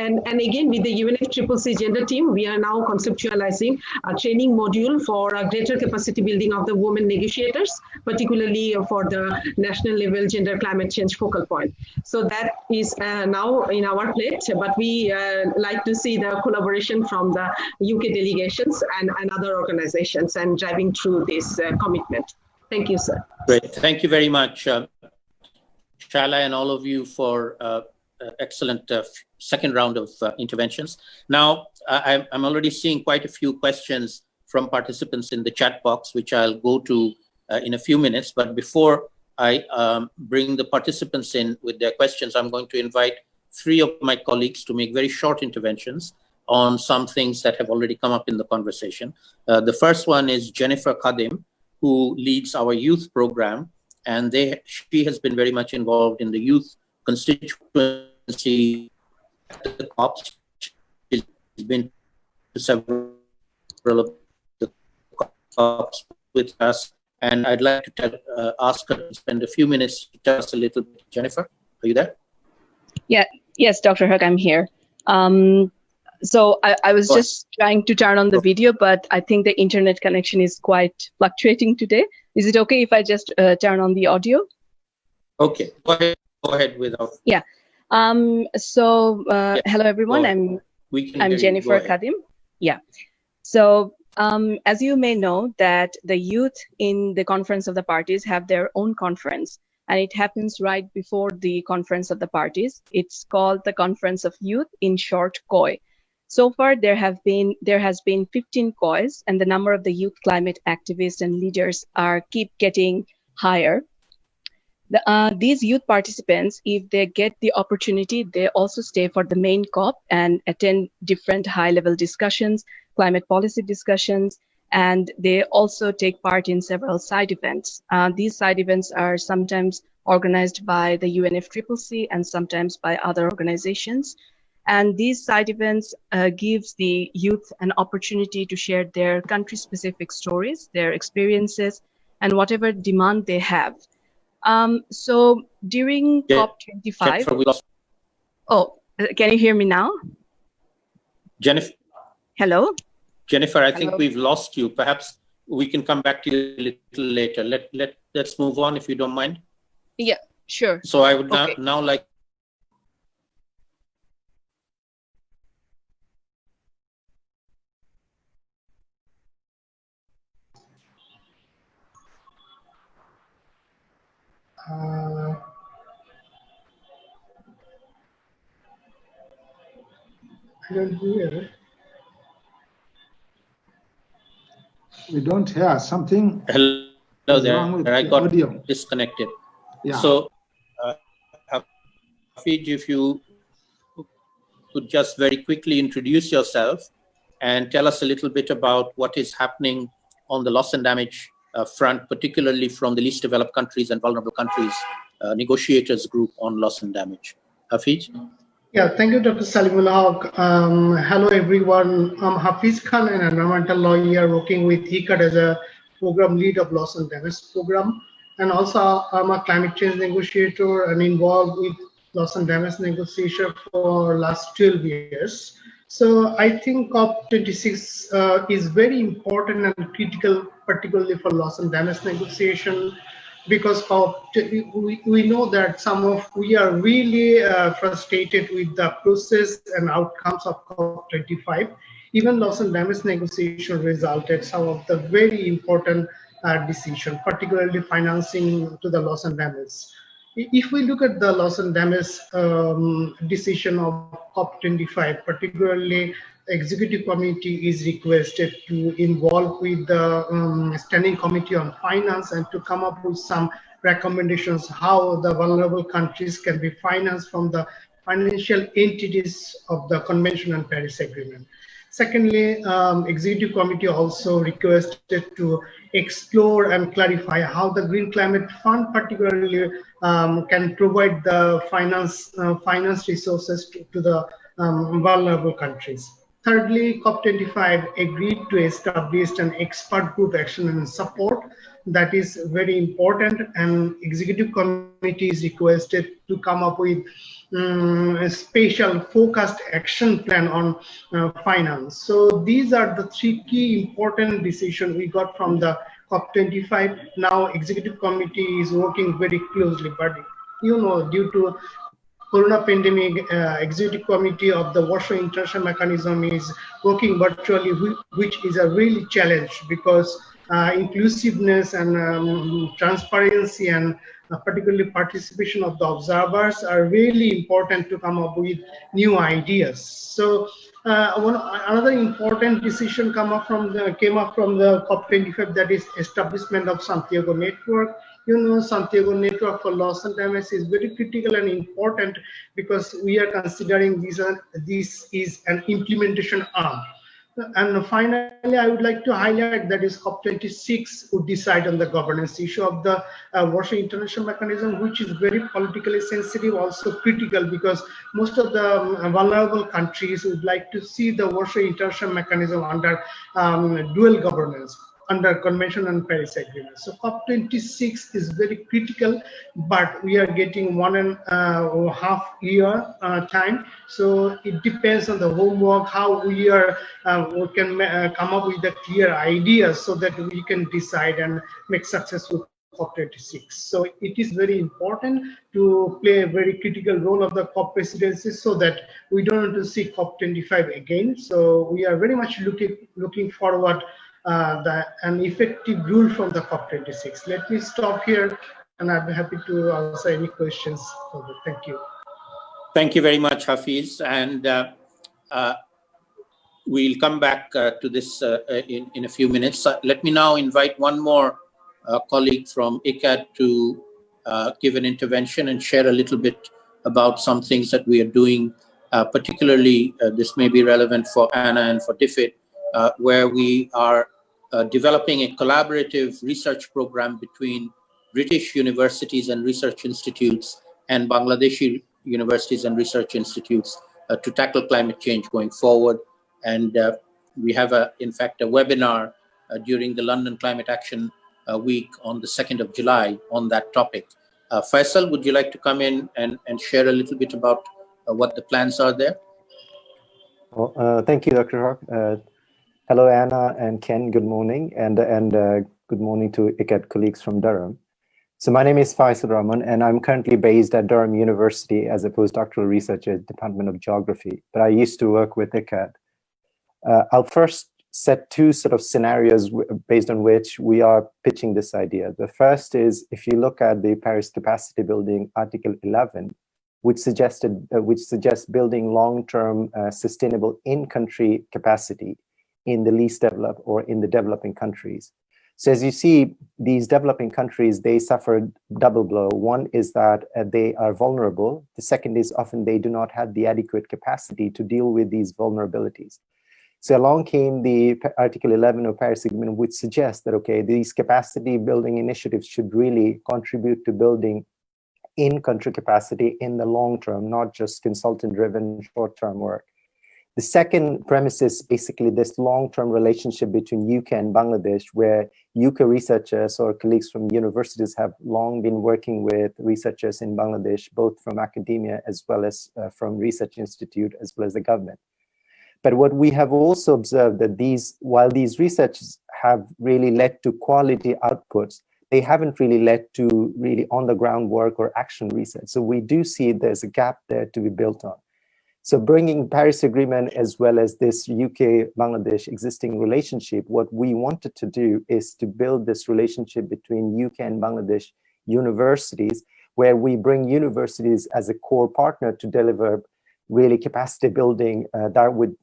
again, with the UNFCCC gender team, we are now conceptualizing a training module for a greater capacity building of the women negotiators, particularly for the national level gender climate change focal point. So that is now in our plate, but we like to see the collaboration from the UK delegations and other organizations and driving through this commitment. Thank you, sir. Great. Thank you very much, Shaila, and all of you for excellent second round of interventions. Now, I'm already seeing quite a few questions from participants in the chat box, which I'll go to in a few minutes. But before I bring the participants in with their questions, I'm going to invite 3 of my colleagues to make very short interventions on some things that have already come up in the conversation. The first one is Jennifer Khadim, who leads our youth program, and she has been very much involved in the youth constituency at the COPs. She's been to several of the COPs with us, and I'd like to ask her to spend a few minutes to tell us a little bit. Jennifer, are you there? Yeah. Yes, Dr. Huq, I'm here. So I was just trying to turn on the video, but I think the internet connection is quite fluctuating today. Is it okay if I just turn on the audio? Okay, go ahead without. Yeah. Hello everyone. I'm Jennifer Khadim. Yeah. So as you may know, that the youth in the Conference of the Parties have their own conference, and it happens right before the Conference of the Parties. It's called the Conference of Youth, in short, COI. So far, there has been 15 COIs, and the number of the youth climate activists and leaders keep getting higher. These youth participants, if they get the opportunity, they also stay for the main COP and attend different high-level discussions, climate policy discussions, And they also take part in several side events. These side events are sometimes organized by the UNFCCC and sometimes by other organizations. And these side events gives the youth an opportunity to share their country-specific stories, their experiences, and whatever demand they have. So during COP25, oh, can you hear me now? Jennifer. Hello? Jennifer, I think we've lost you. Perhaps we can come back to you a little later. Let's move on if you don't mind. Yeah, sure. So I would now like. I don't hear. We don't hear something. Hello there. Wrong with I got audio. Disconnected. Yeah. So, Hafid, if you could just very quickly introduce yourself and tell us a little bit about what is happening on the loss and damage front, particularly from the least developed countries and vulnerable countries negotiators group on loss and damage. Hafid? Yeah, thank you, Dr. Saleemul Huq. Hello, everyone. I'm Hafiz Khan, an environmental lawyer working with ICCCAD as a program lead of loss and damage program. And also, I'm a climate change negotiator and involved with loss and damage negotiation for last 12 years. So I think COP26 is very important and critical, particularly for loss and damage negotiation, because we know that we are really frustrated with the process and outcomes of COP25. Even loss and damage negotiation resulted some of the very important decisions, particularly financing to the loss and damage. If we look at the loss and damage decision of COP25, particularly executive committee is requested to involve with the standing committee on finance and to come up with some recommendations how the vulnerable countries can be financed from the financial entities of the Convention on Paris Agreement. Secondly, executive committee also requested to explore and clarify how the Green Climate Fund particularly can provide the finance resources to the vulnerable countries. Thirdly, COP25 agreed to establish an expert group action and support. That is very important, and executive committee is requested to come up with a special focused action plan on finance. So these are the three key important decisions we got from the COP25. Now executive committee is working very closely, but you know, due to Corona pandemic, executive committee of the Warsaw International Mechanism is working virtually, which is a really challenge because inclusiveness and transparency and particularly participation of the observers are really important to come up with new ideas. So another important decision came up from the COP25, that is establishment of Santiago Network. You know, Santiago Network for loss and damage is very critical and important because we are considering this is an implementation arm. And finally, I would like to highlight that is COP26 would decide on the governance issue of the Warsaw International Mechanism, which is very politically sensitive, also critical, because most of the vulnerable countries would like to see the Warsaw International Mechanism under dual governance, under Convention on Paris Agreement. So COP26 is very critical, but we are getting 1.5 year time. So it depends on the homework, how we can come up with the clear ideas so that we can decide and make successful COP26. So it is very important to play a very critical role of the COP presidency so that we don't want to see COP25 again. So we are very much looking forward an effective rule from the COP26. Let me stop here, and I'll be happy to answer any questions further. Thank you. Thank you very much, Hafiz. And we'll come back to this in a few minutes. Let me now invite one more colleague from ICCCAD to give an intervention and share a little bit about some things that we are doing. Particularly, this may be relevant for Anna and for DFID, where we are developing a collaborative research program between British universities and research institutes and Bangladeshi universities and research institutes to tackle climate change going forward. And we have, in fact, a webinar during the London Climate Action Week on the 2nd of July on that topic. Faisal, would you like to come in and share a little bit about what the plans are there? Well, thank you, Dr. Huq. Hello, Anna and Ken. Good morning, and good morning to ICCCAD colleagues from Durham. So my name is Faisal Rahman, and I'm currently based at Durham University as a postdoctoral researcher at the Department of Geography, but I used to work with ICCCAD. I'll first set two sort of scenarios based on which we are pitching this idea. The first is, if you look at the Paris Capacity Building Article 11, which suggests building long-term sustainable in-country capacity in the least developed or in the developing countries. So as you see, these developing countries, they suffer double blow. One is that they are vulnerable. The second is often they do not have the adequate capacity to deal with these vulnerabilities. So along came the Article 11 of Paris Agreement, which suggests that, okay, these capacity building initiatives should really contribute to building in-country capacity in the long term, not just consultant-driven short-term work. The second premise is basically this long-term relationship between UK and Bangladesh, where UK researchers or colleagues from universities have long been working with researchers in Bangladesh, both from academia as well as from research institute, as well as the government. But what we have also observed that while these researches have really led to quality outputs, they haven't really led to really on-the-ground work or action research. So we do see there's a gap there to be built on. So bringing Paris Agreement as well as this UK-Bangladesh existing relationship, what we wanted to do is to build this relationship between UK and Bangladesh universities, where we bring universities as a core partner to deliver really capacity building that would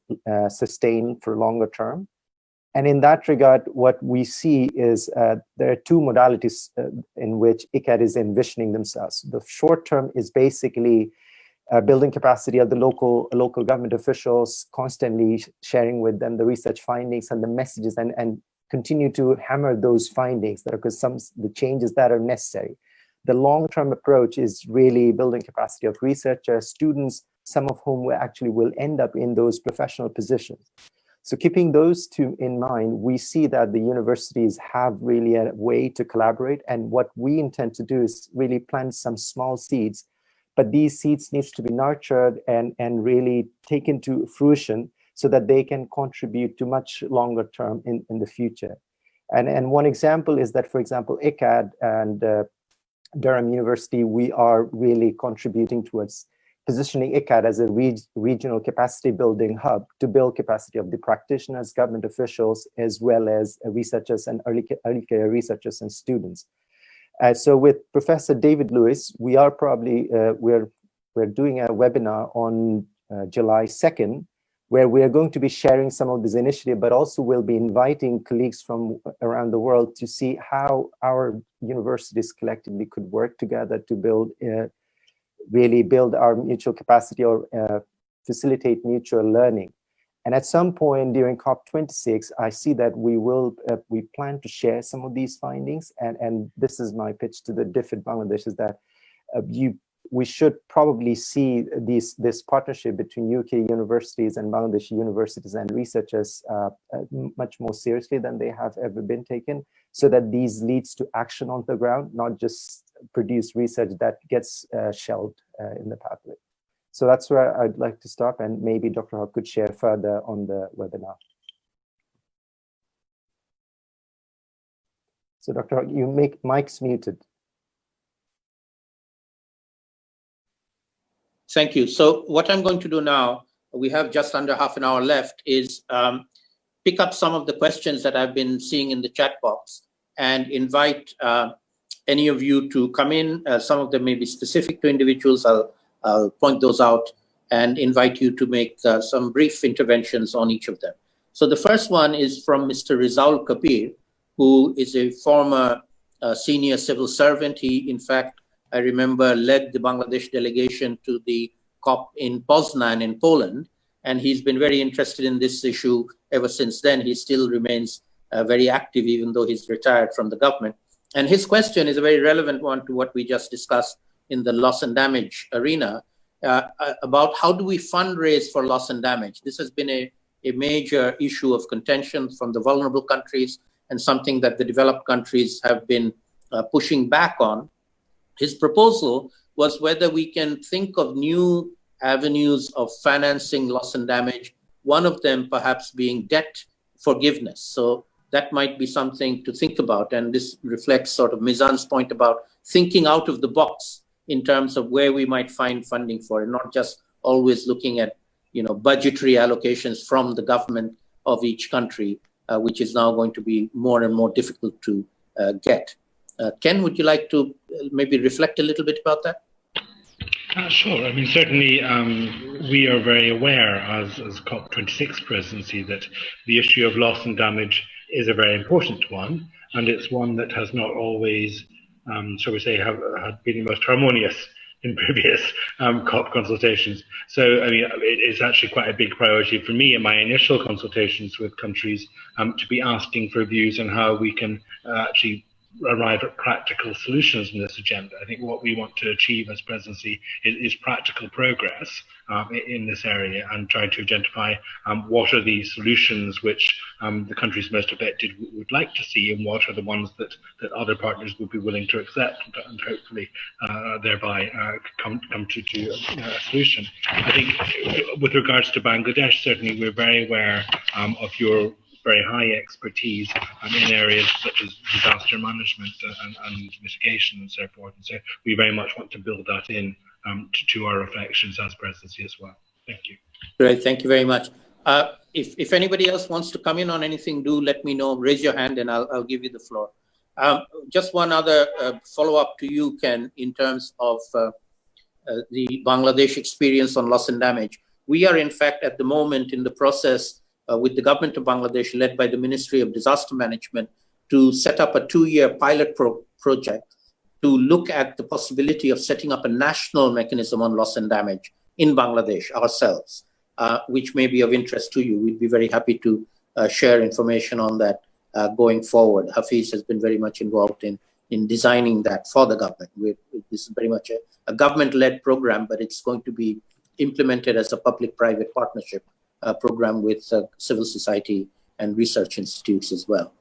sustain for longer term. And in that regard, what we see is there are two modalities in which ICCCAD is envisioning themselves. The short term is basically building capacity of the local government officials, constantly sharing with them the research findings and the messages, and continue to hammer those findings that are the changes that are necessary. The long-term approach is really building capacity of researchers, students, some of whom will end up in those professional positions. So keeping those two in mind, we see that the universities have really a way to collaborate. And what we intend to do is really plant some small seeds, but these seeds needs to be nurtured and really taken to fruition so that they can contribute to much longer term in the future. And one example is that, for example, ICCCAD and Durham University, we are really contributing towards positioning ICCCAD as a regional capacity building hub to build capacity of the practitioners, government officials, as well as researchers and early career researchers and students. So with Professor David Lewis, we are probably, we're doing a webinar on July 2nd, where we are going to be sharing some of this initiative, but also we'll be inviting colleagues from around the world to see how our universities collectively could work together to build really build our mutual capacity or facilitate mutual learning. And at some point during COP26, I see that we plan to share some of these findings. And this is my pitch to the DFID Bangladesh, is that we should probably see this partnership between UK universities and Bangladeshi universities and researchers much more seriously than they have ever been taken, so that these leads to action on the ground, not just produce research that gets shelved in the pathway. So that's where I'd like to stop, and maybe Dr. Huq could share further on the webinar. So Dr. Huq, you make mic's muted. Thank you. So what I'm going to do now, we have just under half an hour left, is pick up some of the questions that I've been seeing in the chat box and invite any of you to come in. Some of them may be specific to individuals. I'll point those out and invite you to make some brief interventions on each of them. So the first one is from Mr. Rizaul Kapir, who is a former senior civil servant. He, in fact, I remember, led the Bangladesh delegation to the COP in Poznan in Poland, and he's been very interested in this issue ever since then. He still remains very active, even though he's retired from the government. And his question is a very relevant one to what we just discussed in the loss and damage arena, about how do we fundraise for loss and damage. This has been a major issue of contention from the vulnerable countries and something that the developed countries have been pushing back on. His proposal was whether we can think of new avenues of financing loss and damage, one of them perhaps being debt forgiveness. So that might be something to think about. And this reflects sort of Mizan's point about thinking out of the box in terms of where we might find funding for it, not just always looking at, budgetary allocations from the government of each country, which is now going to be more and more difficult to get. Ken, would you like to maybe reflect a little bit about that? Sure. I mean, certainly we are very aware as COP26 presidency that the issue of loss and damage is a very important one, and it's one that has not always, shall we say, had been the most harmonious in previous COP consultations. So, I mean, it's actually quite a big priority for me in my initial consultations with countries to be asking for views on how we can actually arrive at practical solutions in this agenda. I think what we want to achieve as presidency is practical progress in this area, and trying to identify what are the solutions which the countries most affected would like to see, and what are the ones that other partners would be willing to accept, and hopefully thereby come to a solution. I think with regards to Bangladesh, certainly we're very aware of your very high expertise in areas such as disaster management and mitigation and so forth. And so we very much want to build that in to our reflections as presidency as well. Thank you. Great, thank you very much. If anybody else wants to come in on anything, do let me know. Raise your hand and I'll give you the floor. Just one other follow-up to you, Ken, in terms of the Bangladesh experience on loss and damage. We are in fact at the moment in the process with the government of Bangladesh, led by the Ministry of Disaster Management, to set up a 2-year pilot project to look at the possibility of setting up a national mechanism on loss and damage in Bangladesh ourselves, which may be of interest to you. We'd be very happy to share information on that going forward. Hafiz has been very much involved in designing that for the government. This is very much a government-led program, but it's going to be implemented as a public-private partnership program with civil society and research institutes as well.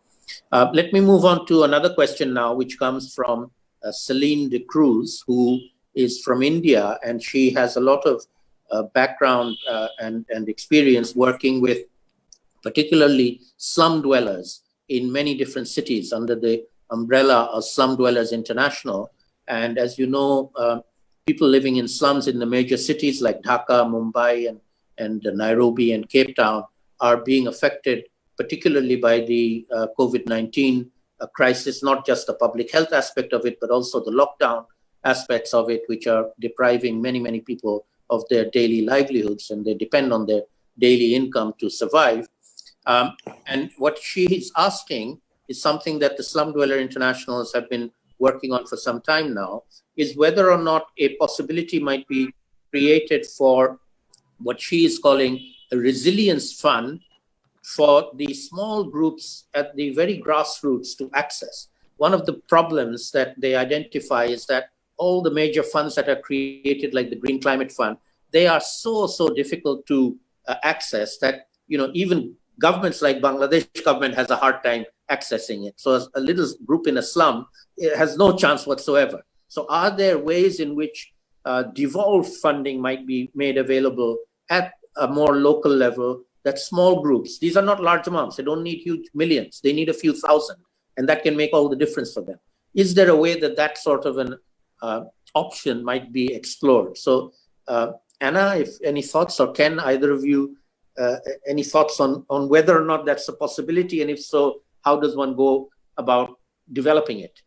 Let me move on to another question now, which comes from Celine de Cruz, who is from India, and she has a lot of background and experience working with particularly slum dwellers in many different cities under the umbrella of Slum Dwellers International. And as you know, people living in slums in the major cities like Dhaka, Mumbai, and Nairobi and Cape Town are being affected particularly by the COVID-19 crisis, not just the public health aspect of it, but also the lockdown aspects of it, which are depriving many, many people of their daily livelihoods, and they depend on their daily income to survive. And what she is asking is something that the Slum Dweller Internationals have been working on for some time now, is whether or not a possibility might be created for what she is calling a resilience fund for the small groups at the very grassroots to access. One of the problems that they identify is that all the major funds that are created, like the Green Climate Fund, they are so difficult to access that, even governments like Bangladesh government has a hard time accessing it. So a little group in a slum, it has no chance whatsoever. So are there ways in which devolved funding might be made available at a more local level, that small groups, these are not large amounts, they don't need huge millions, they need a few thousand, and that can make all the difference for them. Is there a way that sort of an option might be explored? So Anna, if any thoughts, or Ken, either of you, any thoughts on whether or not that's a possibility, and if so, how does one go about developing it?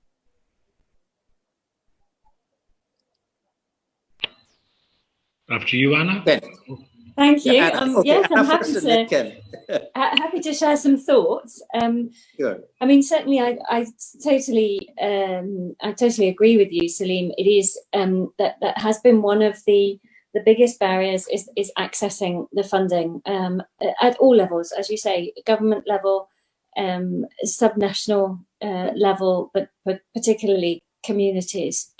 After you, Anna. Ken. Thank you. Okay, yes, I'm happy to share some thoughts. Sure. I mean, certainly, I totally agree with you, Saleem. It is that has been one of the biggest barriers is accessing the funding at all levels, as you say, government level, subnational level, but particularly communities.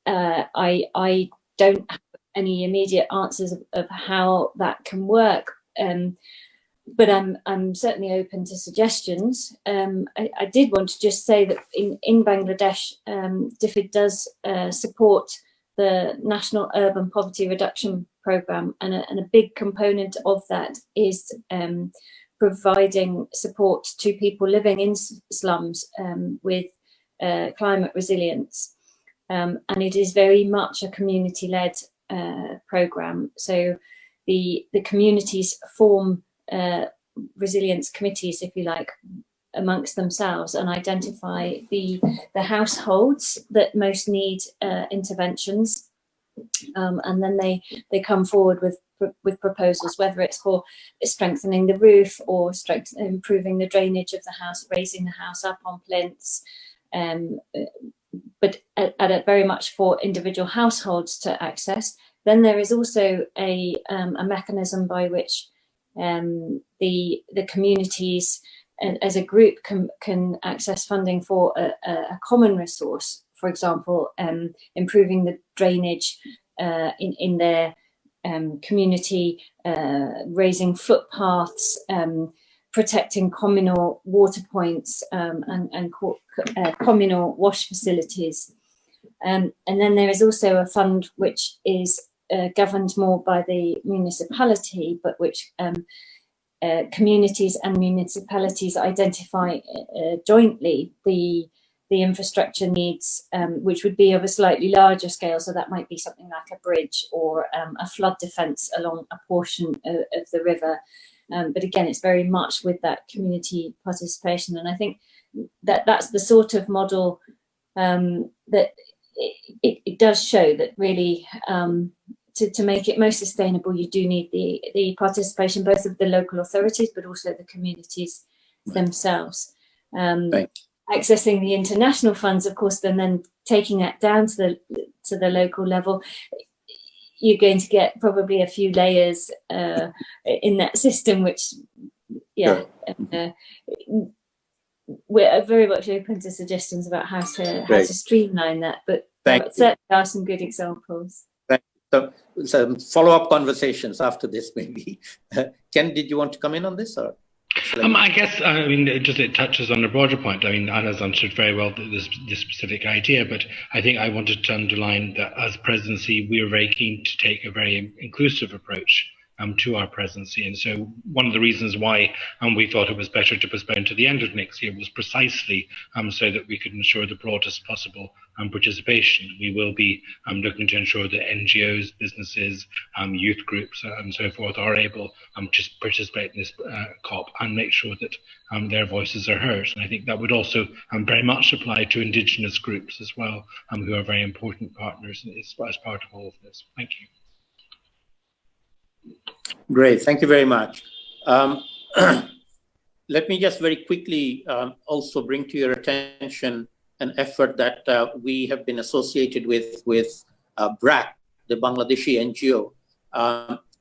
I don't have any immediate answers of how that can work, but I'm certainly open to suggestions. I did want to just say that in Bangladesh, DFID does support the National Urban Poverty Reduction Programme, and a big component of that is providing support to people living in slums with climate resilience. And it is very much a community-led programme. So the communities form resilience committees, if you like, amongst themselves and identify the households that most need interventions, and then they come forward with proposals, whether it's for strengthening the roof or improving the drainage of the house, raising the house up on plinths, but very much for individual households to access. Then there is also a mechanism by which the communities as a group can access funding for a common resource, for example, improving the drainage in their community, raising footpaths, protecting communal water points, and communal wash facilities. And then there is also a fund which is governed more by the municipality, but which communities and municipalities identify jointly the infrastructure needs, which would be of a slightly larger scale. So that might be something like a bridge or a flood defence along a portion of the river. But again, it's very much with that community participation. And I think that that's the sort of model that it does show that really to make it most sustainable, you do need the participation both of the local authorities, but also the communities themselves. Accessing the international funds, of course, then taking that down to the local level, you're going to get probably a few layers in that system, which, we're very much open to suggestions about how to streamline that, but certainly there are some good examples. So some follow-up conversations after this, maybe. Ken, did you want to come in on this, or? I guess, I mean, it touches on a broader point. I mean, Anna's understood very well this specific idea, but I think I wanted to underline that as presidency, we are very keen to take a very inclusive approach to our presidency. And so one of the reasons why we thought it was better to postpone to the end of next year was precisely so that we could ensure the broadest possible participation. We will be looking to ensure that NGOs, businesses, youth groups and so forth are able to participate in this COP and make sure that their voices are heard. And I think that would also very much apply to indigenous groups as well, who are very important partners as part of all of this. Thank you. Great, thank you very much. Let me just very quickly also bring to your attention an effort that we have been associated with BRAC, the Bangladeshi NGO,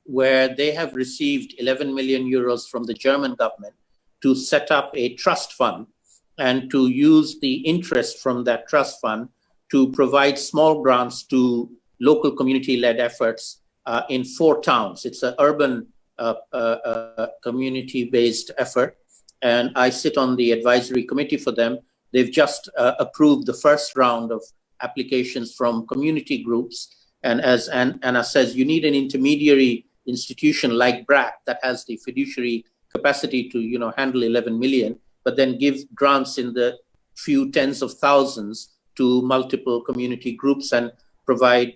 where they have received 11 million euros from the German government to set up a trust fund and to use the interest from that trust fund to provide small grants to local community-led efforts in 4 towns. It's an urban community-based effort, and I sit on the advisory committee for them. They've just approved the first round of applications from community groups, and as Anna says, you need an intermediary institution like BRAC that has the fiduciary capacity to handle 11 million, but then give grants in the few tens of thousands to multiple community groups and provide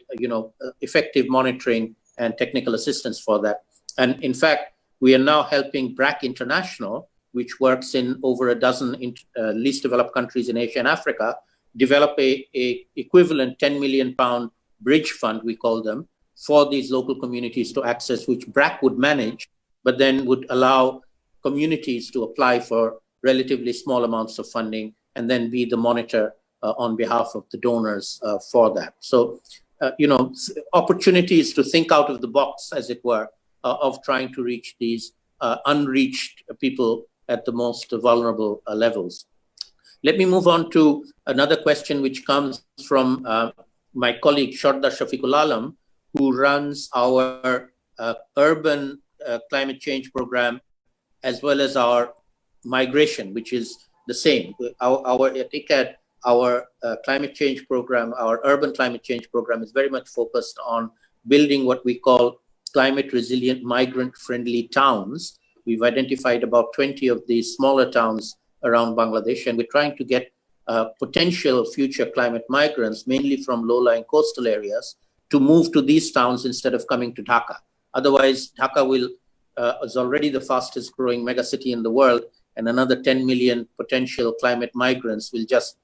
effective monitoring and technical assistance for that. And in fact, we are now helping BRAC International, which works in over a dozen least developed countries in Asia and Africa, develop a equivalent 10 million pound bridge fund, we call them, for these local communities to access, which BRAC would manage, but then would allow communities to apply for relatively small amounts of funding and then be the monitor on behalf of the donors for that. So, opportunities to think out of the box, as it were, of trying to reach these unreached people at the most vulnerable levels. Let me move on to another question which comes from my colleague Shorda Shafiqul Alam, who runs our urban climate change program, as well as our migration, which is the same. At ICCCAD, our climate change program, our urban climate change program is very much focused on building what we call climate resilient, migrant friendly towns. We've identified about 20 of these smaller towns around Bangladesh, and we're trying to get potential future climate migrants, mainly from low-lying coastal areas, to move to these towns instead of coming to Dhaka. Otherwise, Dhaka is already the fastest growing megacity in the world, and another 10 million potential climate migrants will just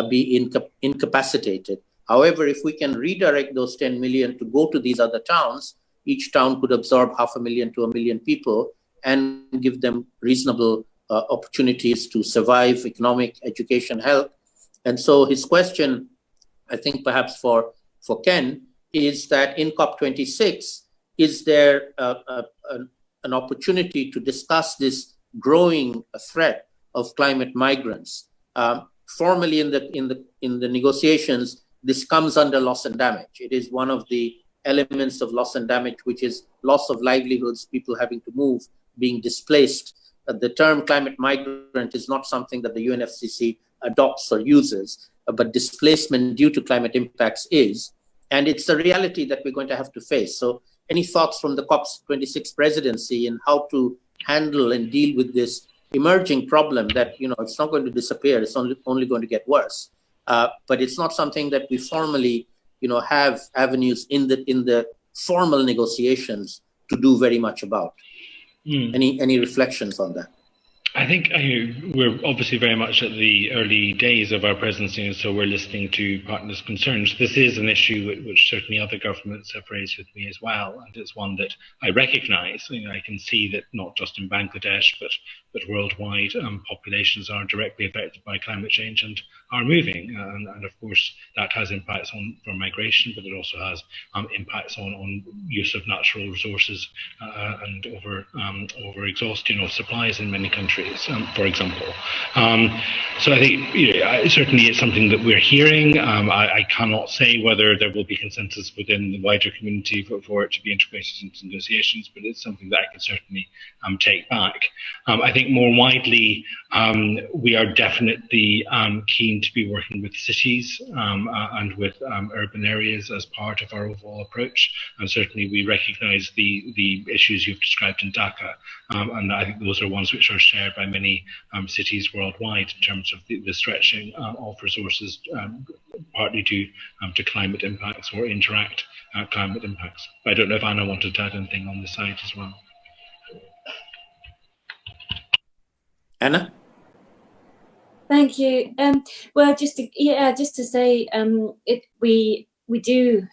be incapacitated. However, if we can redirect those 10 million to go to these other towns, each town could absorb 500,000 to 1 million people and give them reasonable opportunities to survive, economic, education, health. And so his question, I think perhaps for Ken, is that in COP26, is there an opportunity to discuss this growing threat of climate migrants? Formally in the negotiations, this comes under loss and damage. It is one of the elements of loss and damage, which is loss of livelihoods, people having to move, being displaced. The term climate migrant is not something that the UNFCCC adopts or uses, but displacement due to climate impacts is. And it's a reality that we're going to have to face. So any thoughts from the COP26 presidency in how to handle and deal with this emerging problem that, it's not going to disappear, it's only going to get worse. But it's not something that we formally, have avenues in the formal negotiations to do very much about. Any reflections on that? I think we're obviously very much at the early days of our presidency, and so we're listening to partners' concerns. This is an issue which certainly other governments have raised with me as well, and it's one that I recognise. I can see that not just in Bangladesh, but worldwide, populations are directly affected by climate change and are moving, and of course that has impacts for migration, but it also has impacts on use of natural resources and over exhaustion of supplies in many countries. For example. So I think certainly it's something that we're hearing. I cannot say whether there will be consensus within the wider community for it to be integrated into negotiations, but it's something that I can certainly take back. I think more widely, we are definitely keen to be working with cities and with urban areas as part of our overall approach. And certainly we recognise the issues you've described in Dhaka, and I think those are ones which are shared by many cities worldwide in terms of the stretching of resources, partly due to climate impacts or indirect climate impacts. I don't know if Anna wanted to add anything on this side as well. Anna? Thank you. Well, just to say, we do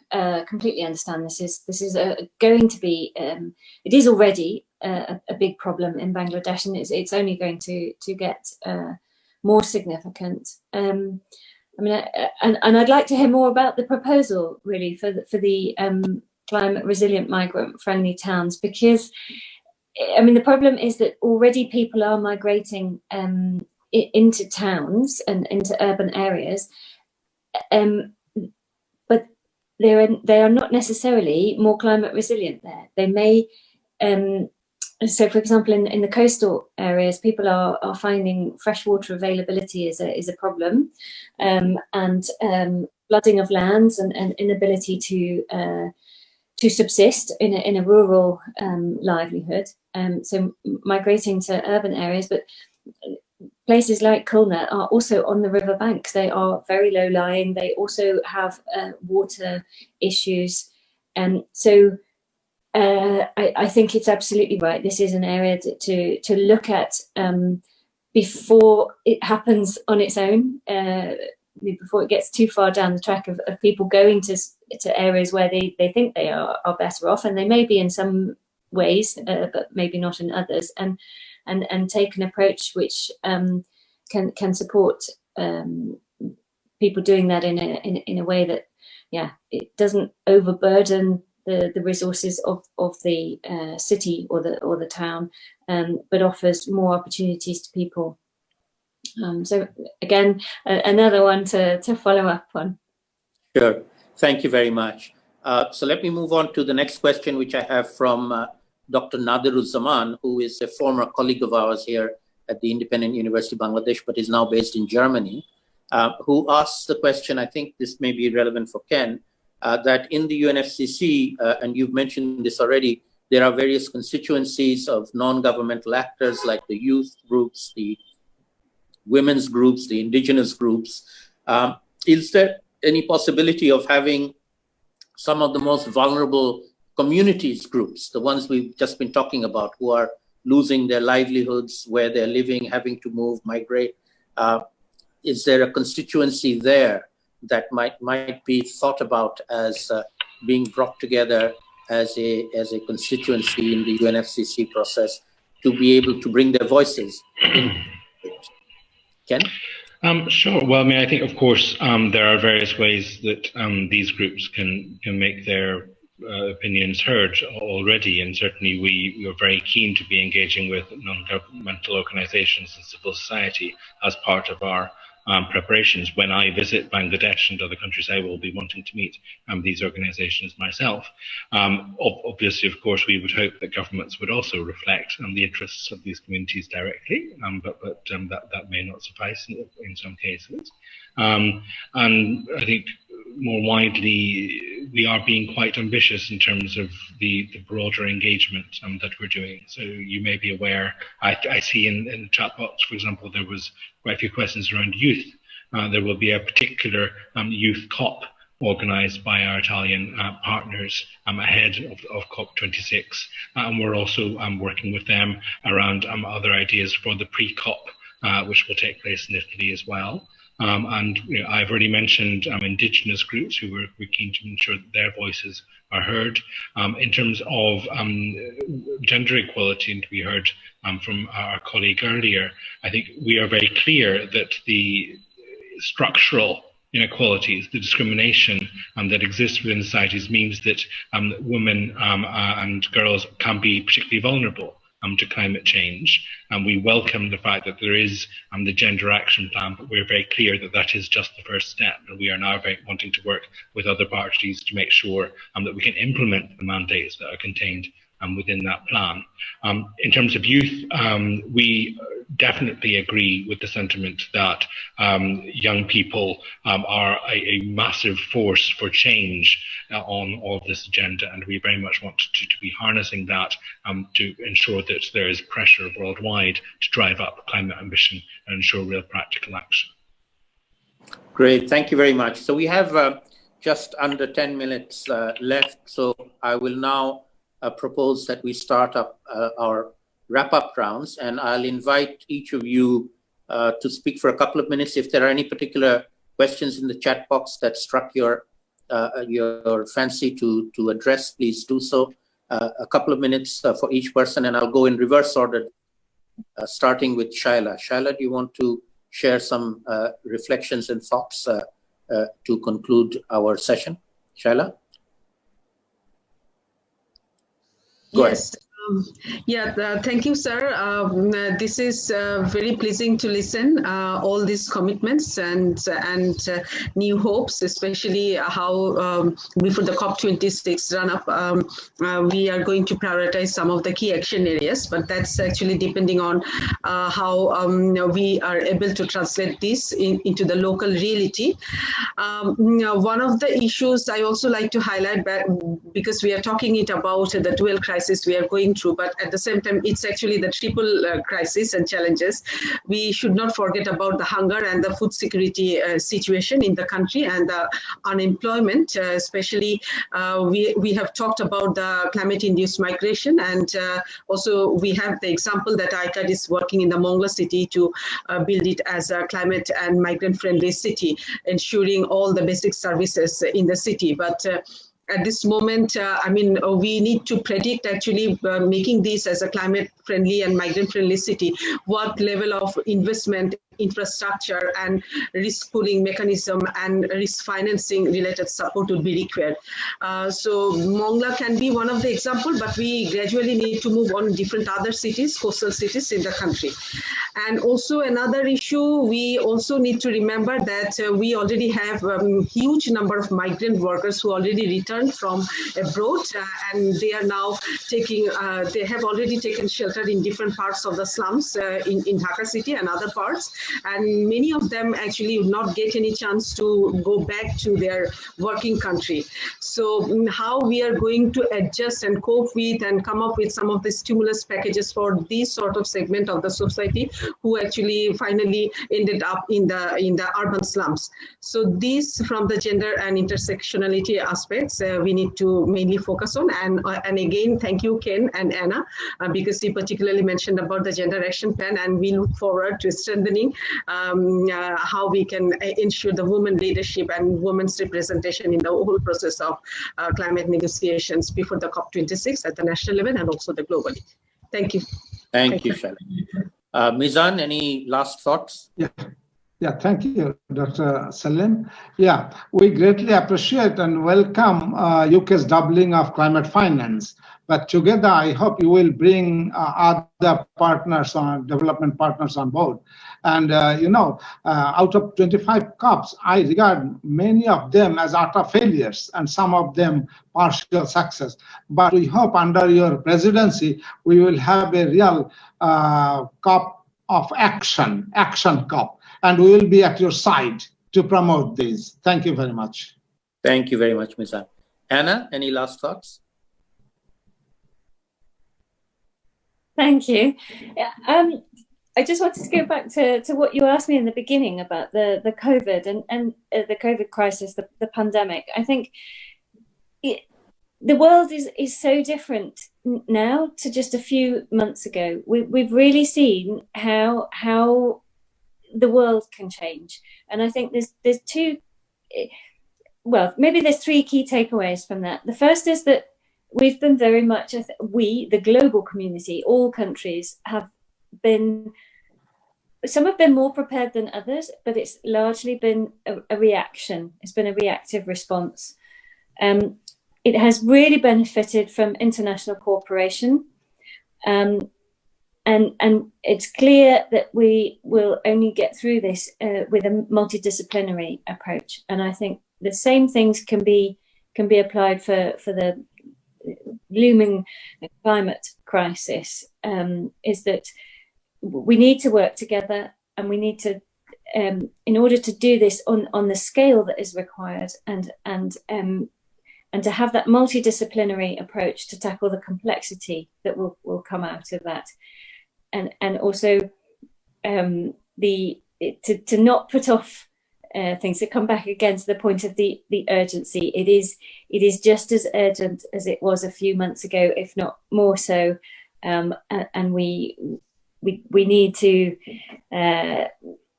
completely understand this is going to be it is already a big problem in Bangladesh, and it's only going to get more significant. And I'd like to hear more about the proposal really for the climate resilient migrant friendly towns, because the problem is that already people are migrating into towns and into urban areas, but they are not necessarily more climate resilient there. They may, so for example, in the coastal areas, people are finding freshwater availability is a problem, and flooding of lands and inability to subsist in a rural livelihood. So migrating to urban areas, but places like Khulna are also on the river banks. They are very low lying. They also have water issues. So I think it's absolutely right. This is an area to look at before it happens on its own, before it gets too far down the track of people going to areas where they think they are better off, and they may be in some ways, but maybe not in others, and take an approach which can support people doing that in a way that, it doesn't overburden the resources of the city or the town, but offers more opportunities to people. So again, another one to follow up on. Sure, thank you very much. So let me move on to the next question, which I have from Dr. Nadiruzzaman, who is a former colleague of ours here at the Independent University of Bangladesh, but is now based in Germany, who asks the question, I think this may be relevant for Ken, that in the UNFCCC, and you've mentioned this already, there are various constituencies of non-governmental actors like the youth groups, the women's groups, the indigenous groups. Is there any possibility of having some of the most vulnerable communities groups, the ones we've just been talking about, who are losing their livelihoods, where they're living, having to move, migrate? Is there a constituency there that might be thought about as being brought together as a constituency in the UNFCCC process to be able to bring their voices in? Ken? Sure. Well, I mean, I think, of course, there are various ways that these groups can make their opinions heard already, and certainly we are very keen to be engaging with non-governmental organizations and civil society as part of our preparations. When I visit Bangladesh and other countries, I will be wanting to meet these organizations myself. Obviously, of course, we would hope that governments would also reflect the interests of these communities directly, but that may not suffice in some cases. And I think more widely, we are being quite ambitious in terms of the broader engagement that we're doing. So you may be aware, I see in the chat box, for example, there was quite a few questions around youth. There will be a particular youth COP organised by our Italian partners ahead of COP26. And we're also working with them around other ideas for the pre-COP, which will take place in Italy as well. And I've already mentioned indigenous groups who we're keen to ensure that their voices are heard. In terms of gender equality, and we heard from our colleague earlier, I think we are very clear that the structural inequalities, the discrimination that exists within societies means that women and girls can be particularly vulnerable to climate change. And we welcome the fact that there is the Gender Action Plan, but we're very clear that that is just the first step. And we are now wanting to work with other parties to make sure that we can implement the mandates that are contained within that plan. In terms of youth, we definitely agree with the sentiment that young people are a massive force for change on all of this agenda, and we very much want to be harnessing that to ensure that there is pressure worldwide to drive up climate ambition and ensure real practical action. Great, thank you very much. So we have just under 10 minutes left, so I will now propose that we start up our wrap-up rounds, and I'll invite each of you to speak for a couple of minutes. If there are any particular questions in the chat box that struck your fancy to address, please do so. A couple of minutes for each person, and I'll go in reverse order, starting with Shaila. Shaila, do you want to share some reflections and thoughts to conclude our session? Shaila? Go yes. Thank you, sir. This is very pleasing to listen, all these commitments and new hopes, especially how before the COP26 run-up, we are going to prioritize some of the key action areas, but that's actually depending on how we are able to translate this into the local reality. One of the issues I also like to highlight, because we are talking about the dual crisis we are going through, but at the same time, it's actually the triple crisis and challenges. We should not forget about the hunger and the food security situation in the country, and the unemployment, especially we have talked about the climate-induced migration, and also we have the example that ICCCAD is working in the Mongla city to build it as a climate and migrant-friendly city, ensuring all the basic services in the city. But at this moment, we need to predict actually making this as a climate-friendly and migrant-friendly city, what level of investment infrastructure and risk pooling mechanism and risk financing related support would be required. So Mongla can be one of the example, but we gradually need to move on different other cities, coastal cities in the country. And also another issue, we also need to remember that we already have a huge number of migrant workers who already returned from abroad, and they are now taking, they have already taken shelter in different parts of the slums in Dhaka city and other parts. And many of them actually would not get any chance to go back to their working country. So how we are going to adjust and cope with and come up with some of the stimulus packages for this sort of segment of the society who actually finally ended up in the urban slums. So these, from the gender and intersectionality aspects, we need to mainly focus on. And again, thank you, Ken and Anna, because you particularly mentioned about the gender action plan, and we look forward to strengthening how we can ensure the women leadership and women's representation in the whole process of climate negotiations before the COP26 at the national level and also the globally. Thank you. Thank you, Shalini. Mizan, any last thoughts? Yeah, thank you, Dr. Saleem. Yeah, we greatly appreciate and welcome UK's doubling of climate finance. But together, I hope you will bring other partners on, development partners on board. And, out of 25 COPs, I regard many of them as utter failures and some of them partial success. But we hope under your presidency, we will have a real COP of action COP. And we will be at your side to promote these. Thank you very much. Thank you very much, Mizan. Anna, any last thoughts? Thank you. I just wanted to go back to what you asked me in the beginning about the COVID and the COVID crisis, the pandemic. I think the world is so different now to just a few months ago. We've really seen how the world can change, and I think there's two. Well, maybe there's three key takeaways from that. The first is that we've been very much, the global community, all countries have been, some have been more prepared than others, but it's largely been a reaction. It's been a reactive response. It has really benefited from international cooperation. And it's clear that we will only get through this with a multidisciplinary approach. And I think the same things can be applied for the looming climate crisis, is that we need to work together, and we need to, in order to do this on the scale that is required, and to have that multidisciplinary approach to tackle the complexity that will come out of that, and also to not put off things, to come back again to the point of the urgency. It is just as urgent as it was a few months ago, if not more so, and we need to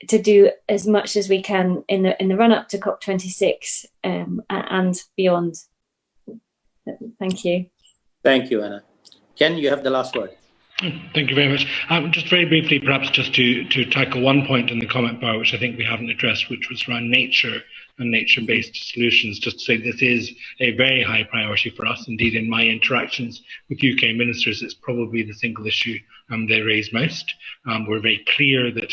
do as much as we can in the run up to COP26 and beyond. Thank you. Thank you, Anna. Ken, you have the last word. Thank you very much. Just very briefly, perhaps just to tackle one point in the comment bar, which I think we haven't addressed, which was around nature and nature-based solutions. Just to say this is a very high priority for us. Indeed, in my interactions with UK ministers, it's probably the single issue they raise most. We're very clear that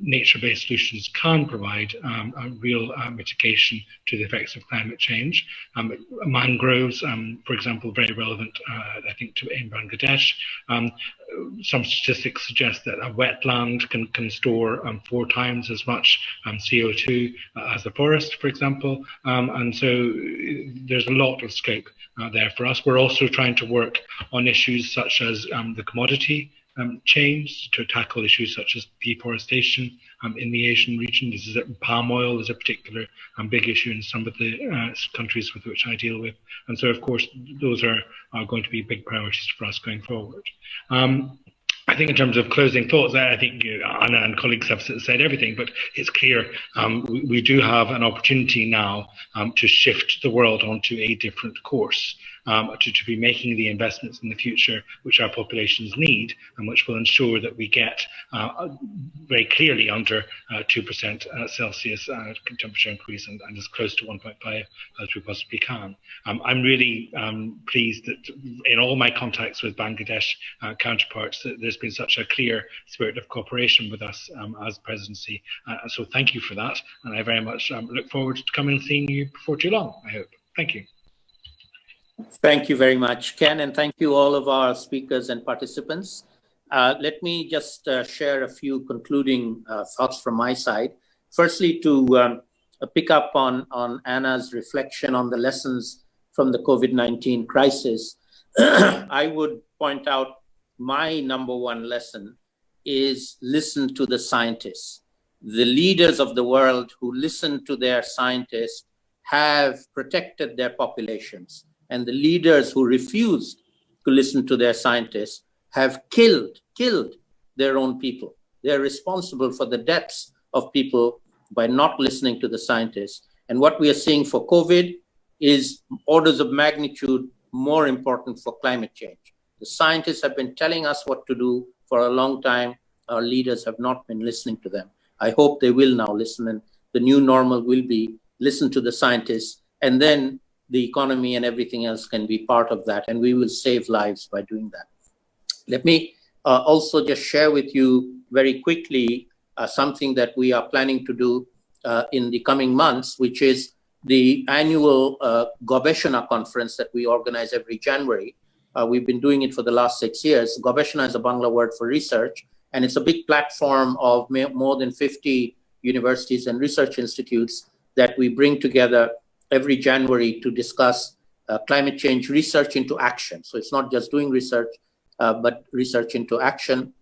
nature-based solutions can provide a real mitigation to the effects of climate change. Mangroves, for example, very relevant, I think, in Bangladesh. Some statistics suggest that a wetland can store 4 times as much CO2 as a forest, for example. And so there's a lot of scope there for us. We're also trying to work on issues such as the commodity change, to tackle issues such as deforestation in the Asian region. This is palm oil is a particular big issue in some of the countries with which I deal with. And so, of course, those are going to be big priorities for us going forward. I think in terms of closing thoughts, I think Anna and colleagues have said everything, but it's clear we do have an opportunity now to shift the world onto a different course. to be making the investments in the future which our populations need, and which will ensure that we get very clearly under 2% Celsius temperature increase and as close to 1.5 as we possibly can. I'm really pleased that in all my contacts with Bangladesh counterparts, that there's been such a clear spirit of cooperation with us as presidency. So thank you for that, and I very much look forward to coming and seeing you before too long, I hope. Thank you. Thank you very much, Ken, and thank you all of our speakers and participants. Let me just share a few concluding thoughts from my side. Firstly, to pick up on Anna's reflection on the lessons from the COVID-19 crisis, I would point out my number one lesson is listen to the scientists. The leaders of the world who listen to their scientists have protected their populations, and the leaders who refused to listen to their scientists have killed their own people. They're responsible for the deaths of people by not listening to the scientists. And what we are seeing for COVID is orders of magnitude more important for climate change. The scientists have been telling us what to do for a long time. Our leaders have not been listening to them. I hope they will now listen, and the new normal will be listen to the scientists, and then the economy and everything else can be part of that, and we will save lives by doing that. Let me also just share with you very quickly something that we are planning to do in the coming months, which is the annual Gobeshona conference that we organize every January. We've been doing it for the last 6 years. Gobeshona is a Bangla word for research, and it's a big platform of more than 50 universities and research institutes that we bring together every January to discuss climate change research into action. So it's not just doing research, but research into action.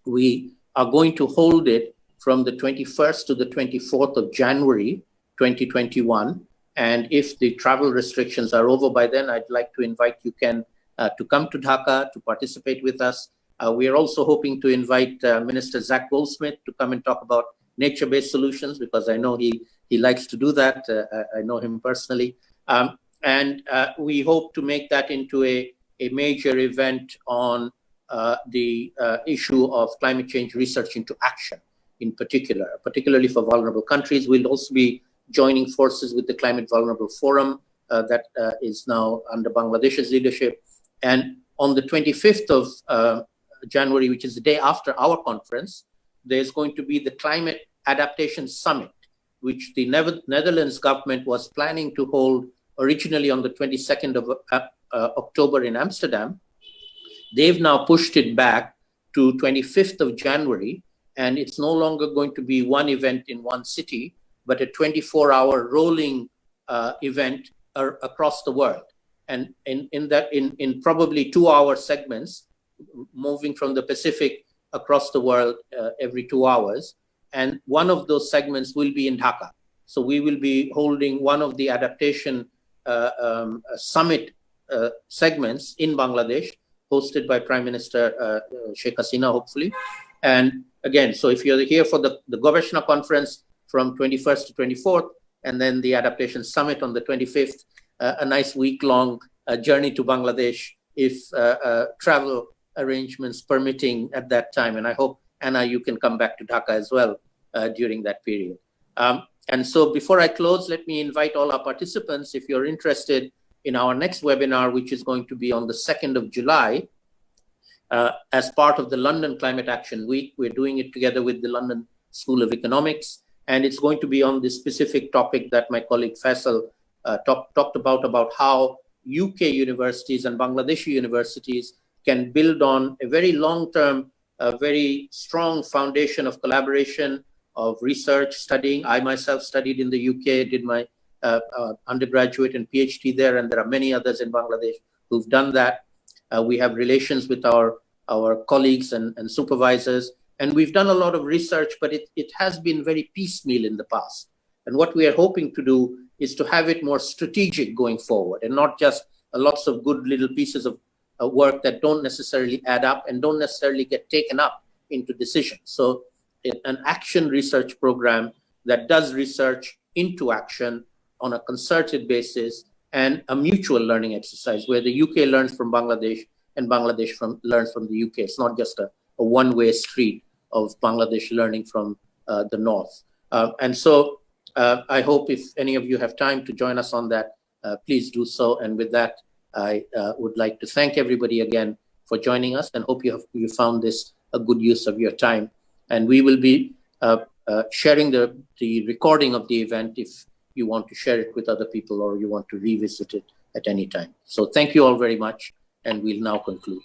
We are going to hold it from the 21st to the 24th of January, 2021. And if the travel restrictions are over by then, I'd like to invite you, Ken, to come to Dhaka to participate with us. We are also hoping to invite Minister Zach Goldsmith to come and talk about nature-based solutions, because I know he likes to do that. I know him personally. And we hope to make that into a major event on the issue of climate change research into action in particular, particularly for vulnerable countries. We'll also be joining forces with the Climate Vulnerable Forum that is now under Bangladesh's leadership. And on the 25th of January, which is the day after our conference, there's going to be the Climate Adaptation Summit, which the Netherlands government was planning to hold originally on the 22nd of October in Amsterdam. They've now pushed it back to 25th of January, and it's no longer going to be one event in one city, but a 24-hour rolling event across the world. And in probably 2-hour segments, moving from the Pacific across the world every 2 hours. And one of those segments will be in Dhaka. So we will be holding one of the adaptation summit segments in Bangladesh, hosted by Prime Minister Sheikh Hasina, hopefully. And again, so if you're here for the Gobeshona conference from 21st to 24th, and then the adaptation summit on the 25th, a nice week-long journey to Bangladesh, if travel arrangements permitting at that time. And I hope, Anna, you can come back to Dhaka as well during that period. And so before I close, let me invite all our participants, if you're interested in our next webinar, which is going to be on the 2nd of July, as part of the London Climate Action Week. We're doing it together with the London School of Economics, and it's going to be on the specific topic that my colleague Faisal talked about how UK universities and Bangladeshi universities can build on a very long-term, very strong foundation of collaboration, of research, studying. I myself studied in the UK, did my undergraduate and PhD there, and there are many others in Bangladesh who've done that. We have relations with our colleagues and supervisors, and we've done a lot of research, but it has been very piecemeal in the past. And what we are hoping to do is to have it more strategic going forward, and not just lots of good little pieces of work that don't necessarily add up and don't necessarily get taken up into decisions. So an action research program that does research into action on a concerted basis and a mutual learning exercise where the UK learns from Bangladesh and Bangladesh learns from the UK. It's not just a one-way street of Bangladesh learning from the North. And so I hope if any of you have time to join us on that, please do so. And with that, I would like to thank everybody again for joining us, and hope you found this a good use of your time. And we will be sharing the recording of the event if you want to share it with other people or you want to revisit it at any time. So thank you all very much, and we'll now conclude.